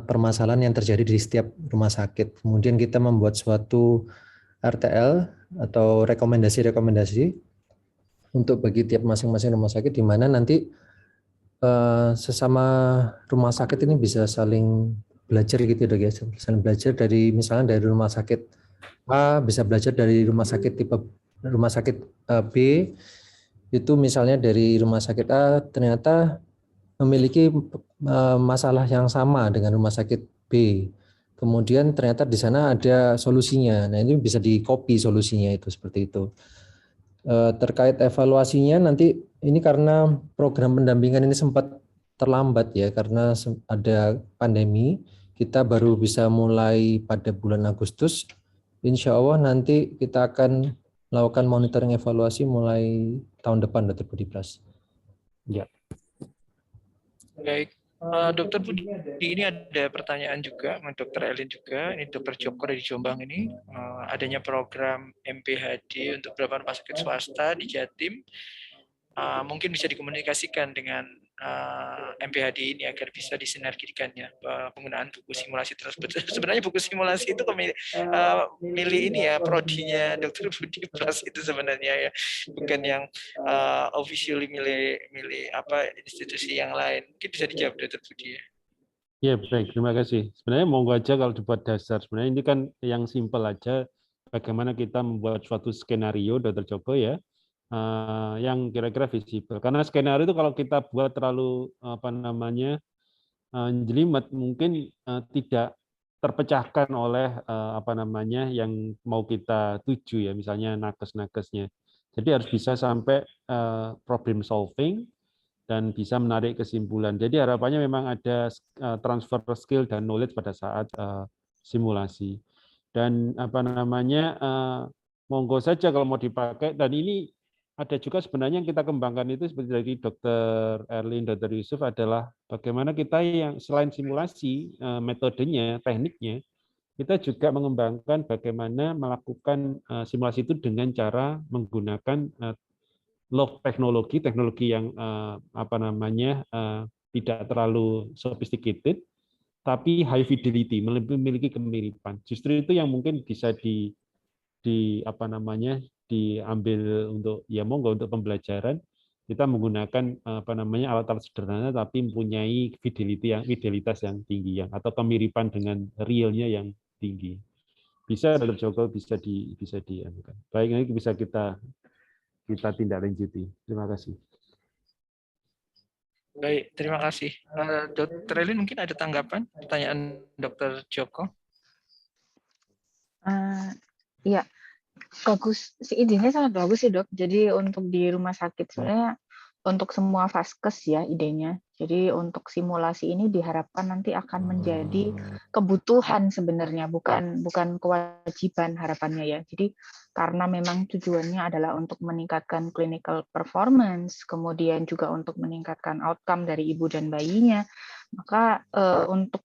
permasalahan yang terjadi di setiap rumah sakit. Kemudian kita membuat suatu RTL atau rekomendasi-rekomendasi untuk bagi tiap masing-masing rumah sakit, di mana nanti sesama rumah sakit ini bisa saling belajar gitu dok ya, saling belajar dari misalnya dari rumah sakit A bisa belajar dari rumah sakit B, itu misalnya dari rumah sakit A ternyata memiliki masalah yang sama dengan rumah sakit B, kemudian ternyata di sana ada solusinya. Nah ini bisa di-copy solusinya itu seperti itu. Terkait evaluasinya nanti ini karena program pendampingan ini sempat terlambat ya karena ada pandemi, kita baru bisa mulai pada bulan Agustus. Insya Allah nanti kita akan melakukan monitoring evaluasi mulai tahun depan, Dr. Budi Pras. Ya. Baik. Dokter Budi, ini ada pertanyaan juga, Dokter Elin juga, ini Dokter Joko dari Jombang ini, adanya program MPHD untuk beberapa rumah sakit swasta di Jatim, mungkin bisa dikomunikasikan dengan MPHD ini agar bisa disinergikannya penggunaan buku simulasi tersebut. Sebenarnya buku simulasi itu milih ini ya, prodinya Dokter Budi Pras itu sebenarnya ya, bukan yang officially milih institusi yang lain. Mungkin bisa dijawab Dokter Budi ya. Ya baik, terima kasih. Sebenarnya monggo aja kalau dibuat dasar. Sebenarnya ini kan yang simpel aja, bagaimana kita membuat suatu skenario, Dr. Joko ya, yang kira-kira visible. Karena skenario itu kalau kita buat terlalu jelimet, mungkin tidak terpecahkan oleh yang mau kita tuju ya, misalnya nakes-nakesnya. Jadi harus bisa sampai problem solving dan bisa menarik kesimpulan. Jadi harapannya memang ada transfer skill dan knowledge pada saat simulasi. Dan monggo saja kalau mau dipakai, dan ini ada juga sebenarnya yang kita kembangkan itu seperti dari Dr. Erlin, Dr. Yusuf adalah bagaimana kita yang selain simulasi metodenya, tekniknya, kita juga mengembangkan bagaimana melakukan simulasi itu dengan cara menggunakan low teknologi yang tidak terlalu sophisticated, tapi high fidelity, memiliki kemiripan. Justru itu yang mungkin bisa diambil untuk ya monggo untuk pembelajaran. Kita menggunakan alat-alat sederhana tapi mempunyai fidelitas yang tinggi atau kemiripan dengan realnya yang tinggi. Bisa dalam Joko bisa dianukan. Baik, ini bisa kita tindak lanjuti. Terima kasih. Baik, terima kasih. Dr. Elin mungkin ada tanggapan pertanyaan Dr. Joko? Iya, bagus. Si idenya sangat bagus sih, Dok. Jadi untuk di rumah sakit sebenarnya untuk semua vaskes ya idenya. Jadi untuk simulasi ini diharapkan nanti akan menjadi kebutuhan sebenarnya, bukan kewajiban harapannya ya. Jadi karena memang tujuannya adalah untuk meningkatkan clinical performance, kemudian juga untuk meningkatkan outcome dari ibu dan bayinya, maka untuk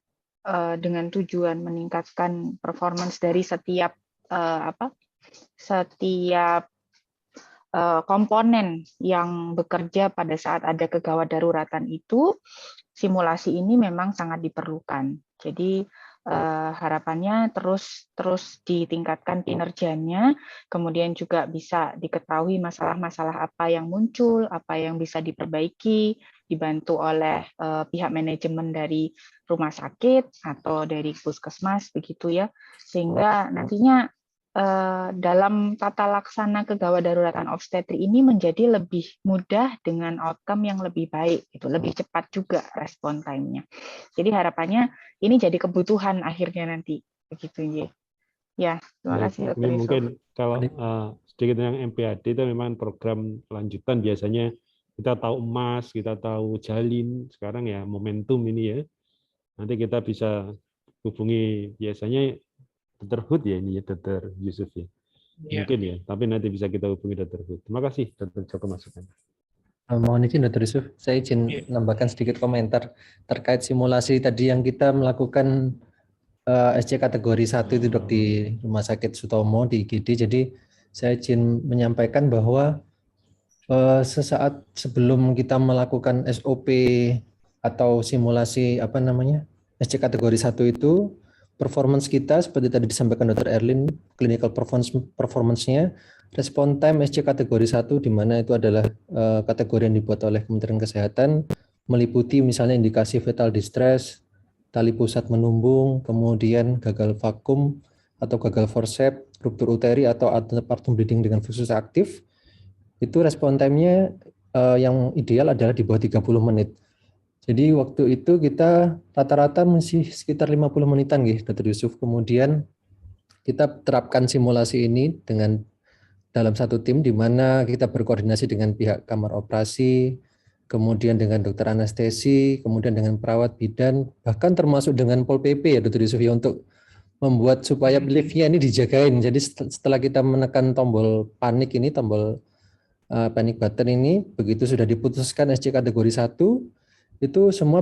dengan tujuan meningkatkan performance dari setiap setiap komponen yang bekerja pada saat ada kegawat daruratan itu, simulasi ini memang sangat diperlukan. Jadi harapannya terus ditingkatkan kinerjanya, kemudian juga bisa diketahui masalah-masalah apa yang muncul, apa yang bisa diperbaiki, dibantu oleh pihak manajemen dari rumah sakit atau dari puskesmas begitu ya, sehingga nantinya dalam tata laksana kegawat daruratan obstetri ini menjadi lebih mudah dengan outcome yang lebih baik, itu lebih cepat juga respon time-nya. Jadi harapannya ini jadi kebutuhan akhirnya nanti, begitu ya. Ya, terima kasih Dr. Ini Yusuf. mungkin kalau sedikit yang MPAD itu memang program lanjutan, biasanya kita tahu emas, kita tahu jalin, sekarang ya momentum ini ya. Nanti kita bisa hubungi biasanya Dr. Hood ya ini ya, Dr. Yusuf ya. Mungkin ya, tapi nanti bisa kita hubungi Dr. Hood. Terima kasih Dr. Joko masukan. Mohon izin Dr. Yusuf, saya izin menambahkan sedikit komentar terkait simulasi tadi yang kita melakukan SC kategori 1 itu Dok di Rumah Sakit Sutomo di IGD. Jadi saya izin menyampaikan bahwa sesaat sebelum kita melakukan SOP atau simulasi SC kategori 1 itu, performance kita seperti tadi disampaikan Dr. Erlin, clinical performance-nya, respon time SC kategori 1 di mana itu adalah kategori yang dibuat oleh Kementerian Kesehatan, meliputi misalnya indikasi fetal distress, tali pusat menumbung, kemudian gagal vakum atau gagal forceps, ruptur uteri atau antepartum bleeding dengan fusus aktif. Itu respon time-nya yang ideal adalah di bawah 30 menit. Jadi waktu itu kita rata-rata masih sekitar 50 menitan Dr. Yusuf. Kemudian kita terapkan simulasi ini dengan dalam satu tim di mana kita berkoordinasi dengan pihak kamar operasi, kemudian dengan dokter anestesi, kemudian dengan perawat bidan, bahkan termasuk dengan Pol PP ya Dr. Yusuf ya, untuk membuat supaya lift-nya ini dijagain. Jadi setelah kita menekan tombol panik ini, tombol panic button ini, begitu sudah diputuskan SC kategori 1, itu semua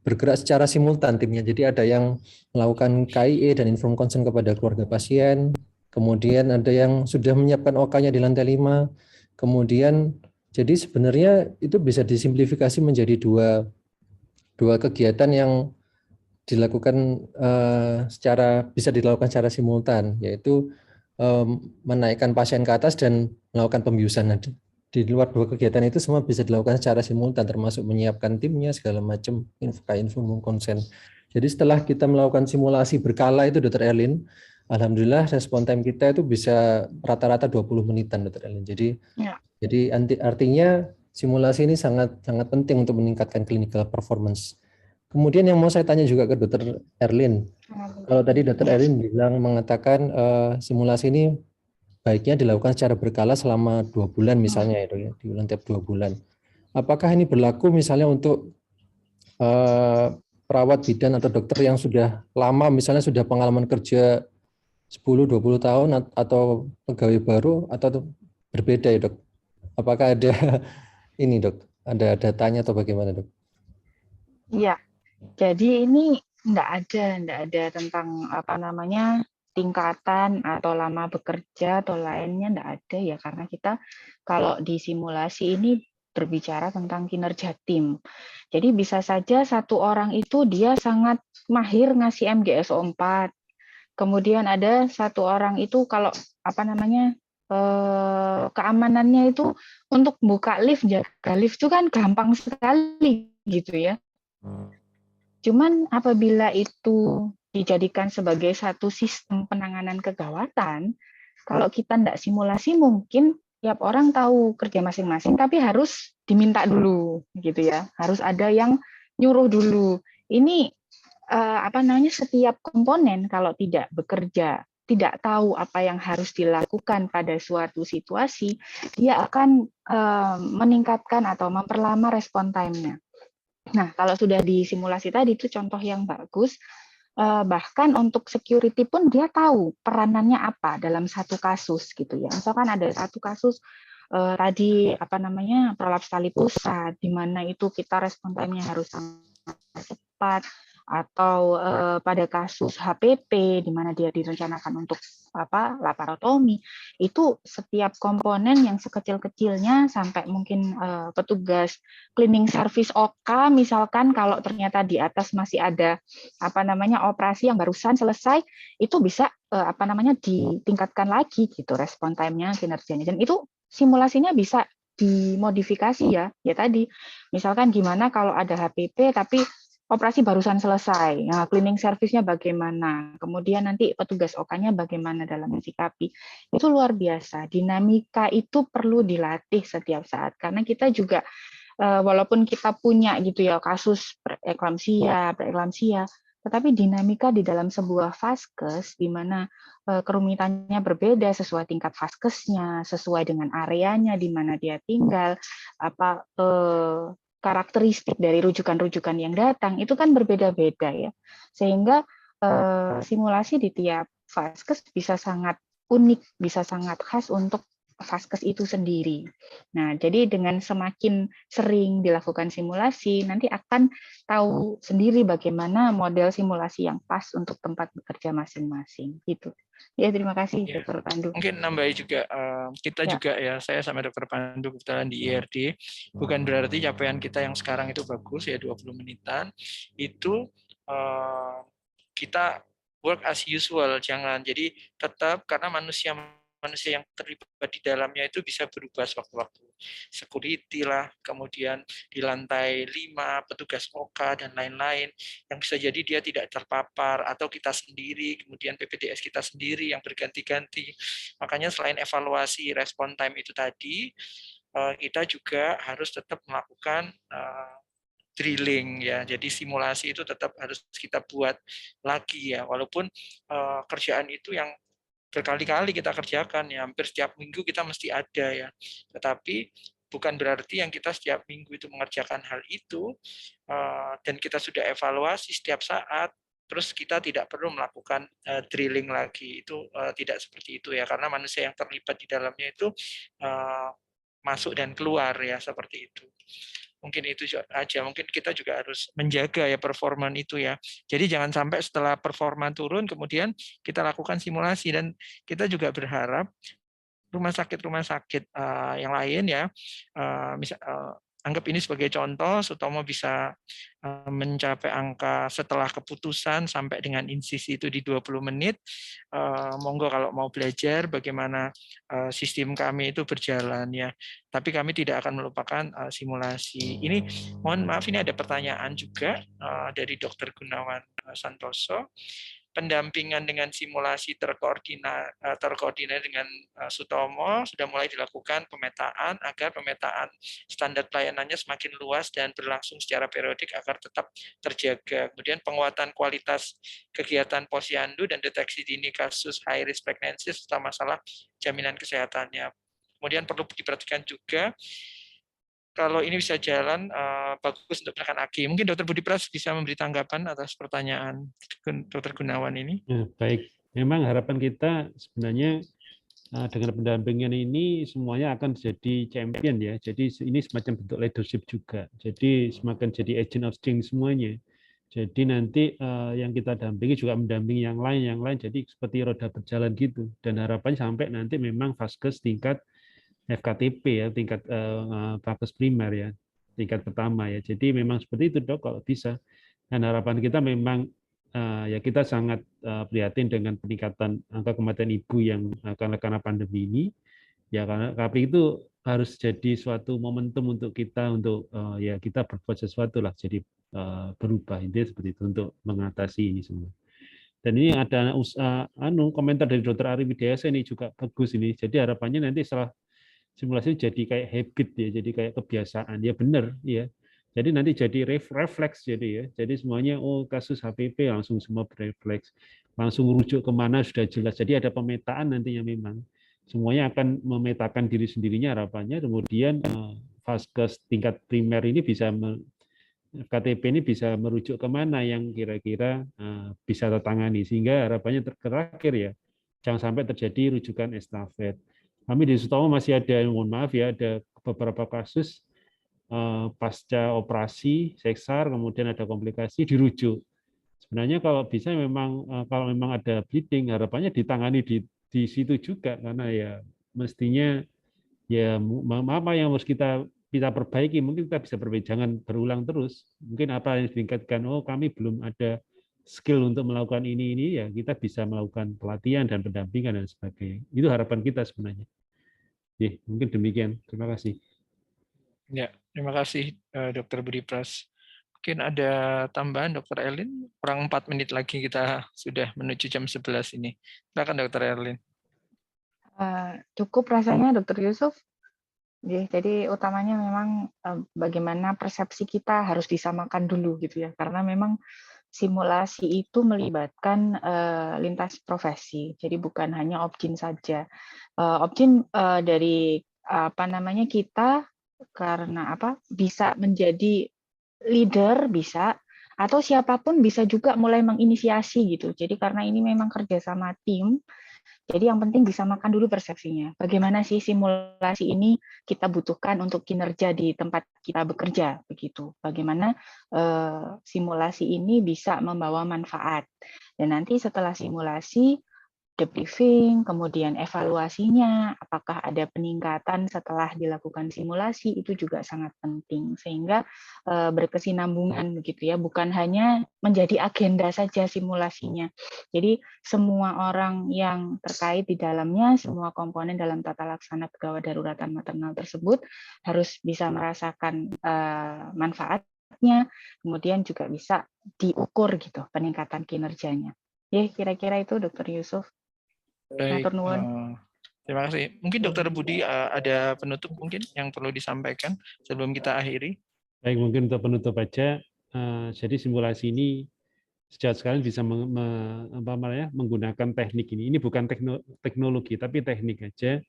bergerak secara simultan timnya. Jadi ada yang melakukan KIE dan inform consent kepada keluarga pasien, kemudian ada yang sudah menyiapkan OK-nya di lantai 5, kemudian jadi sebenarnya itu bisa disimplifikasi menjadi dua kegiatan yang dilakukan bisa dilakukan secara simultan, yaitu menaikkan pasien ke atas dan melakukan pembiusan. Di luar dua kegiatan itu semua bisa dilakukan secara simultan, termasuk menyiapkan timnya segala macam, info konsen. Jadi setelah kita melakukan simulasi berkala itu Dr. Erlin, alhamdulillah respon time kita itu bisa rata-rata 20 menitan Dr. Erlin. Jadi artinya simulasi ini sangat penting untuk meningkatkan clinical performance. Kemudian yang mau saya tanya juga ke Dr. Erlin, kalau tadi Dr. Erlin mengatakan simulasi ini baiknya dilakukan secara berkala selama 2 bulan misalnya ya, diulang tiap 2 bulan. Apakah ini berlaku misalnya untuk perawat bidan atau dokter yang sudah lama, misalnya sudah pengalaman kerja 10-20 tahun atau pegawai baru, atau berbeda ya Dok? Apakah ada ini Dok, ada datanya atau bagaimana Dok? Iya, jadi ini enggak ada tentang tingkatan atau lama bekerja atau lainnya, enggak ada ya, karena kita kalau di simulasi ini berbicara tentang kinerja tim. Jadi bisa saja satu orang itu dia sangat mahir ngasih MGSO 4. Kemudian ada satu orang itu kalau keamanannya itu untuk buka lift, jaga lift itu kan gampang sekali gitu ya. Cuman apabila itu dijadikan sebagai satu sistem penanganan kegawatan, kalau kita tidak simulasi mungkin tiap orang tahu kerja masing-masing, tapi harus diminta dulu gitu ya, harus ada yang nyuruh dulu. Ini setiap komponen kalau tidak bekerja tidak tahu apa yang harus dilakukan pada suatu situasi, dia akan meningkatkan atau memperlama respon time-nya. Nah, kalau sudah di simulasi tadi itu contoh yang bagus, bahkan untuk security pun dia tahu peranannya apa dalam satu kasus gitu ya. Misalkan ada satu kasus tadi prolaps tali pusat, di mana itu kita respon time-nya harus sangat cepat, atau pada kasus HPP di mana dia direncanakan untuk laparotomi, itu setiap komponen yang sekecil-kecilnya sampai mungkin petugas cleaning service OK misalkan kalau ternyata di atas masih ada operasi yang barusan selesai, itu bisa ditingkatkan lagi gitu respon time-nya, kinerjanya, dan itu simulasinya bisa dimodifikasi ya tadi misalkan gimana kalau ada HPP tapi operasi barusan selesai, nah, cleaning service-nya bagaimana, kemudian nanti petugas OK-nya bagaimana dalam mensikapi, itu luar biasa. Dinamika itu perlu dilatih setiap saat, karena kita juga walaupun kita punya gitu ya kasus preeklamsia, tetapi dinamika di dalam sebuah vaskes di mana kerumitannya berbeda sesuai tingkat vaskesnya, sesuai dengan areanya di mana dia tinggal, karakteristik dari rujukan-rujukan yang datang itu kan berbeda-beda ya, sehingga simulasi di tiap vaskes bisa sangat unik, bisa sangat khas untuk vaskes itu sendiri. Nah, jadi dengan semakin sering dilakukan simulasi, nanti akan tahu sendiri bagaimana model simulasi yang pas untuk tempat bekerja masing-masing. Gitu. Ya, terima kasih, Ya, Dr. Pandu. mungkin nambahin juga, kita juga ya, saya sama Dr. Pandu kebetulan di IRD, bukan berarti capaian kita yang sekarang itu bagus ya 20 menitan, itu kita work as usual, jangan. Jadi tetap karena manusia yang terlibat di dalamnya itu bisa berubah sewaktu-waktu. Security lah, kemudian di lantai 5, petugas OK, dan lain-lain, yang bisa jadi dia tidak terpapar, atau kita sendiri, kemudian PPDS kita sendiri yang berganti-ganti. Makanya selain evaluasi respon time itu tadi, kita juga harus tetap melakukan drilling ya, jadi simulasi itu tetap harus kita buat lagi ya, walaupun kerjaan itu yang berkali-kali kita kerjakan ya, hampir setiap minggu kita mesti ada ya, tetapi bukan berarti yang kita setiap minggu itu mengerjakan hal itu dan kita sudah evaluasi setiap saat, terus kita tidak perlu melakukan drilling lagi, itu tidak seperti itu ya, karena manusia yang terlibat di dalamnya itu masuk dan keluar ya, seperti itu. Mungkin itu aja, mungkin kita juga harus menjaga ya performa itu ya. Jadi jangan sampai setelah performa turun kemudian kita lakukan simulasi, dan kita juga berharap rumah sakit yang lain ya, anggap ini sebagai contoh, Sutomo bisa mencapai angka setelah keputusan sampai dengan insisi itu di 20 menit. Monggo kalau mau belajar bagaimana sistem kami itu berjalan ya. Tapi kami tidak akan melupakan simulasi. Ini mohon maaf, ini ada pertanyaan juga dari Dr. Gunawan Santoso. Pendampingan dengan simulasi terkoordinat dengan Sutomo sudah mulai dilakukan pemetaan agar pemetaan standar pelayanannya semakin luas dan berlangsung secara periodik agar tetap terjaga. Kemudian penguatan kualitas kegiatan posyandu dan deteksi dini kasus high risk pregnancy serta masalah jaminan kesehatannya. Kemudian perlu diperhatikan juga kalau ini bisa jalan, bagus untuk menekan AG. Mungkin Dr. Budi Pras bisa memberi tanggapan atas pertanyaan Dr. Gunawan ini. Ya, baik, memang harapan kita sebenarnya dengan pendampingan ini semuanya akan jadi champion ya. Jadi ini semacam bentuk leadership juga. Jadi semakin jadi agent of change semuanya. Jadi nanti yang kita dampingi juga mendampingi yang lain. Jadi seperti roda berjalan gitu. Dan harapannya sampai nanti memang vaskes tingkat FKTP ya, tingkat vaskes primer ya, tingkat pertama ya. Jadi memang seperti itu Dok kalau bisa. Dan harapan kita memang ya kita sangat prihatin dengan peningkatan angka kematian ibu yang karena pandemi ini. Ya karena tapi itu harus jadi suatu momentum untuk kita untuk ya kita berbuat sesuatu lah, jadi berubah intinya seperti itu untuk mengatasi ini semua. Dan ini ada komentar dari Dr. Ari Widiasa ini juga bagus ini. Jadi harapannya nanti setelah simulasi jadi kayak habit ya, jadi kayak kebiasaan. Ya benar ya. Jadi nanti jadi refleks jadi ya. Jadi semuanya kasus HPP langsung semua berefleks. langsung rujuk kemana sudah jelas. Jadi ada pemetaan nantinya memang. Semuanya akan memetakan diri sendirinya harapannya, kemudian vaskes tingkat primer ini bisa KTP ini bisa merujuk kemana yang kira-kira bisa tertangani, sehingga harapannya terakhir ya jangan sampai terjadi rujukan estafet. Kami di Sutomo masih ada, mohon maaf ya, ada beberapa kasus pasca operasi sesar kemudian ada komplikasi dirujuk. Sebenarnya kalau bisa memang kalau memang ada bleeding harapannya ditangani di situ juga, karena ya mestinya ya apa yang harus kita perbaiki, mungkin kita bisa perbaiki, jangan berulang terus. Mungkin apa yang ditingkatkan, oh kami belum ada skill untuk melakukan ini ya kita bisa melakukan pelatihan dan pendampingan dan sebagainya. Itu harapan kita sebenarnya. Mungkin demikian. Terima kasih. Ya, terima kasih Dr. Budi Pras. Mungkin ada tambahan Dr. Erlin, kurang 4 menit lagi kita sudah menuju jam 11 ini. Silakan Dr. Erlin. Cukup rasanya Dr. Yusuf. Jadi utamanya memang bagaimana persepsi kita harus disamakan dulu gitu ya, karena memang simulasi itu melibatkan lintas profesi, jadi bukan hanya Opjin saja. Opjin dari kita karena bisa menjadi leader bisa, atau siapapun bisa juga mulai menginisiasi gitu. Jadi karena ini memang kerjasama tim, jadi yang penting disamakan dulu persepsinya. Bagaimana sih simulasi ini kita butuhkan untuk kinerja di tempat kita bekerja, begitu. Bagaimana simulasi ini bisa membawa manfaat. Dan nanti setelah simulasi, debriefing, kemudian evaluasinya, apakah ada peningkatan setelah dilakukan simulasi, itu juga sangat penting. Sehingga berkesinambungan begitu ya, bukan hanya menjadi agenda saja simulasinya. Jadi semua orang yang terkait di dalamnya, semua komponen dalam tata laksana pegawai daruratan maternal tersebut harus bisa merasakan manfaatnya, kemudian juga bisa diukur gitu peningkatan kinerjanya. Ya, kira-kira itu Dr. Yusuf. Baik, terima kasih. Mungkin Dr. Budi ada penutup mungkin yang perlu disampaikan sebelum kita akhiri. Baik, mungkin untuk penutup aja. Jadi simulasi ini sejauh sekalian bisa menggunakan teknik ini. Ini bukan teknologi, tapi teknik aja.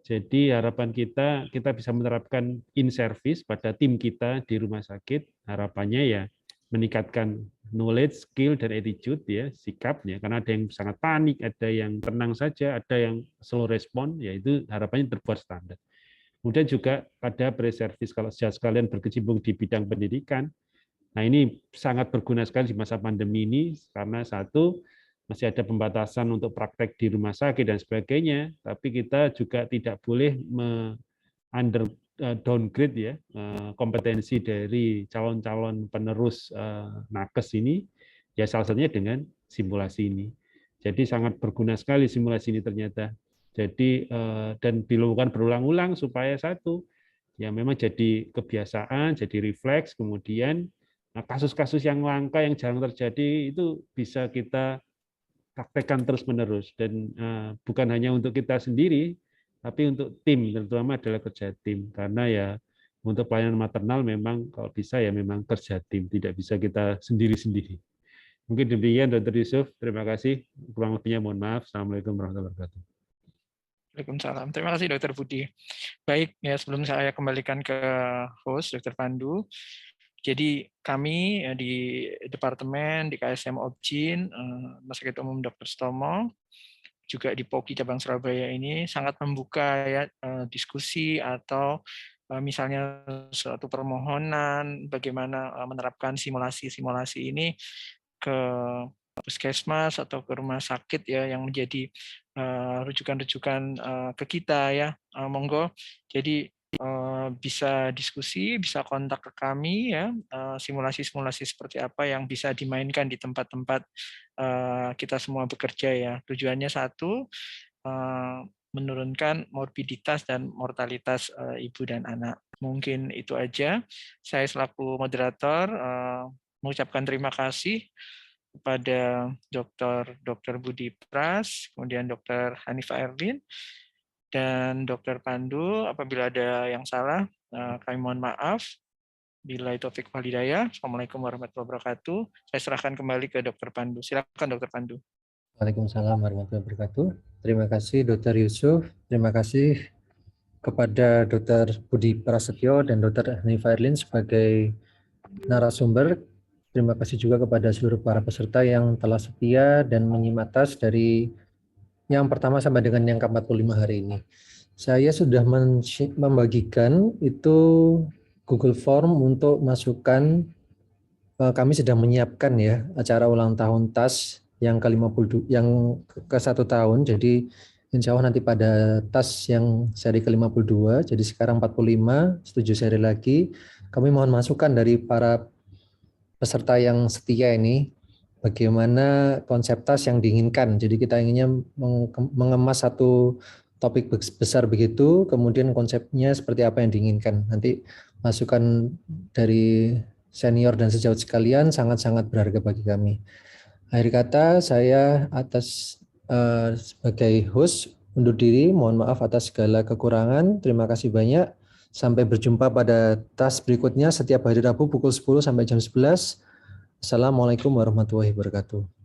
Jadi harapan kita bisa menerapkan in-service pada tim kita di rumah sakit. Harapannya ya meningkatkan knowledge, skill, dan attitude ya, sikapnya. Karena ada yang sangat panik, ada yang tenang saja, ada yang slow respon, yaitu harapannya terbuat standar. Kemudian juga ada pre-service kalau sekalian berkecimpung di bidang pendidikan. Nah ini sangat berguna sekali di masa pandemi ini, karena satu, masih ada pembatasan untuk praktek di rumah sakit dan sebagainya, tapi kita juga tidak boleh downgrade ya kompetensi dari calon-calon penerus nakes ini, ya salah satunya dengan simulasi ini. Jadi sangat berguna sekali simulasi ini ternyata. Jadi dan dilakukan berulang-ulang supaya satu, ya memang jadi kebiasaan, jadi refleks, kemudian kasus-kasus yang langka yang jarang terjadi itu bisa kita praktekkan terus-menerus, dan bukan hanya untuk kita sendiri, tapi untuk tim, terutama adalah kerja tim, karena ya untuk pelayanan maternal memang kalau bisa ya memang kerja tim, tidak bisa kita sendiri-sendiri. Mungkin demikian Dr. Yusuf, terima kasih. Kurang lebihnya mohon maaf. Assalamualaikum warahmatullahi wabarakatuh. Waalaikumsalam. Terima kasih Dr. Budi. Baik, ya sebelum saya kembalikan ke host Dr. Pandu. Jadi kami di Departemen di KSM Opjin, Rumah Sakit Umum Dr. Sutomo, juga di POKI Cabang Surabaya ini sangat membuka ya diskusi atau misalnya suatu permohonan bagaimana menerapkan simulasi-simulasi ini ke puskesmas atau ke rumah sakit ya yang menjadi rujukan-rujukan ke kita ya, monggo. Jadi bisa diskusi, bisa kontak ke kami ya, simulasi-simulasi seperti apa yang bisa dimainkan di tempat-tempat kita semua bekerja ya. Tujuannya satu, menurunkan morbiditas dan mortalitas ibu dan anak. Mungkin itu aja. Saya selaku moderator mengucapkan terima kasih kepada Dr. Budi Pras, kemudian Dr. Hanifah Erlin, dan Dr. Pandu. Apabila ada yang salah, kami mohon maaf. Billahi taufik wal hidayah. Assalamualaikum warahmatullahi wabarakatuh. Saya serahkan kembali ke Dr. Pandu. Silakan Dr. Pandu. Waalaikumsalam warahmatullahi wabarakatuh. Terima kasih Dr. Yusuf. Terima kasih kepada Dr. Budi Prasetyo dan Dr. Hanifa Erlin sebagai narasumber. Terima kasih juga kepada seluruh para peserta yang telah setia dan menyimak tas dari yang pertama sampai dengan yang ke-45 hari ini. Saya sudah membagikan itu Google Form untuk masukan. Kami sedang menyiapkan ya acara ulang tahun TAS yang ke-52, yang ke-1 tahun. Jadi insya Allah nanti pada TAS yang seri ke-52, jadi sekarang 45, 7 seri lagi. Kami mohon masukan dari para peserta yang setia ini, bagaimana konsep TAS yang diinginkan. Jadi kita inginnya mengemas satu topik besar begitu, kemudian konsepnya seperti apa yang diinginkan. Nanti masukan dari senior dan sejawat sekalian sangat-sangat berharga bagi kami. Akhir kata, saya sebagai host undur diri, mohon maaf atas segala kekurangan. Terima kasih banyak. Sampai berjumpa pada tas berikutnya setiap hari Rabu pukul 10 sampai jam 11. Assalamualaikum warahmatullahi wabarakatuh.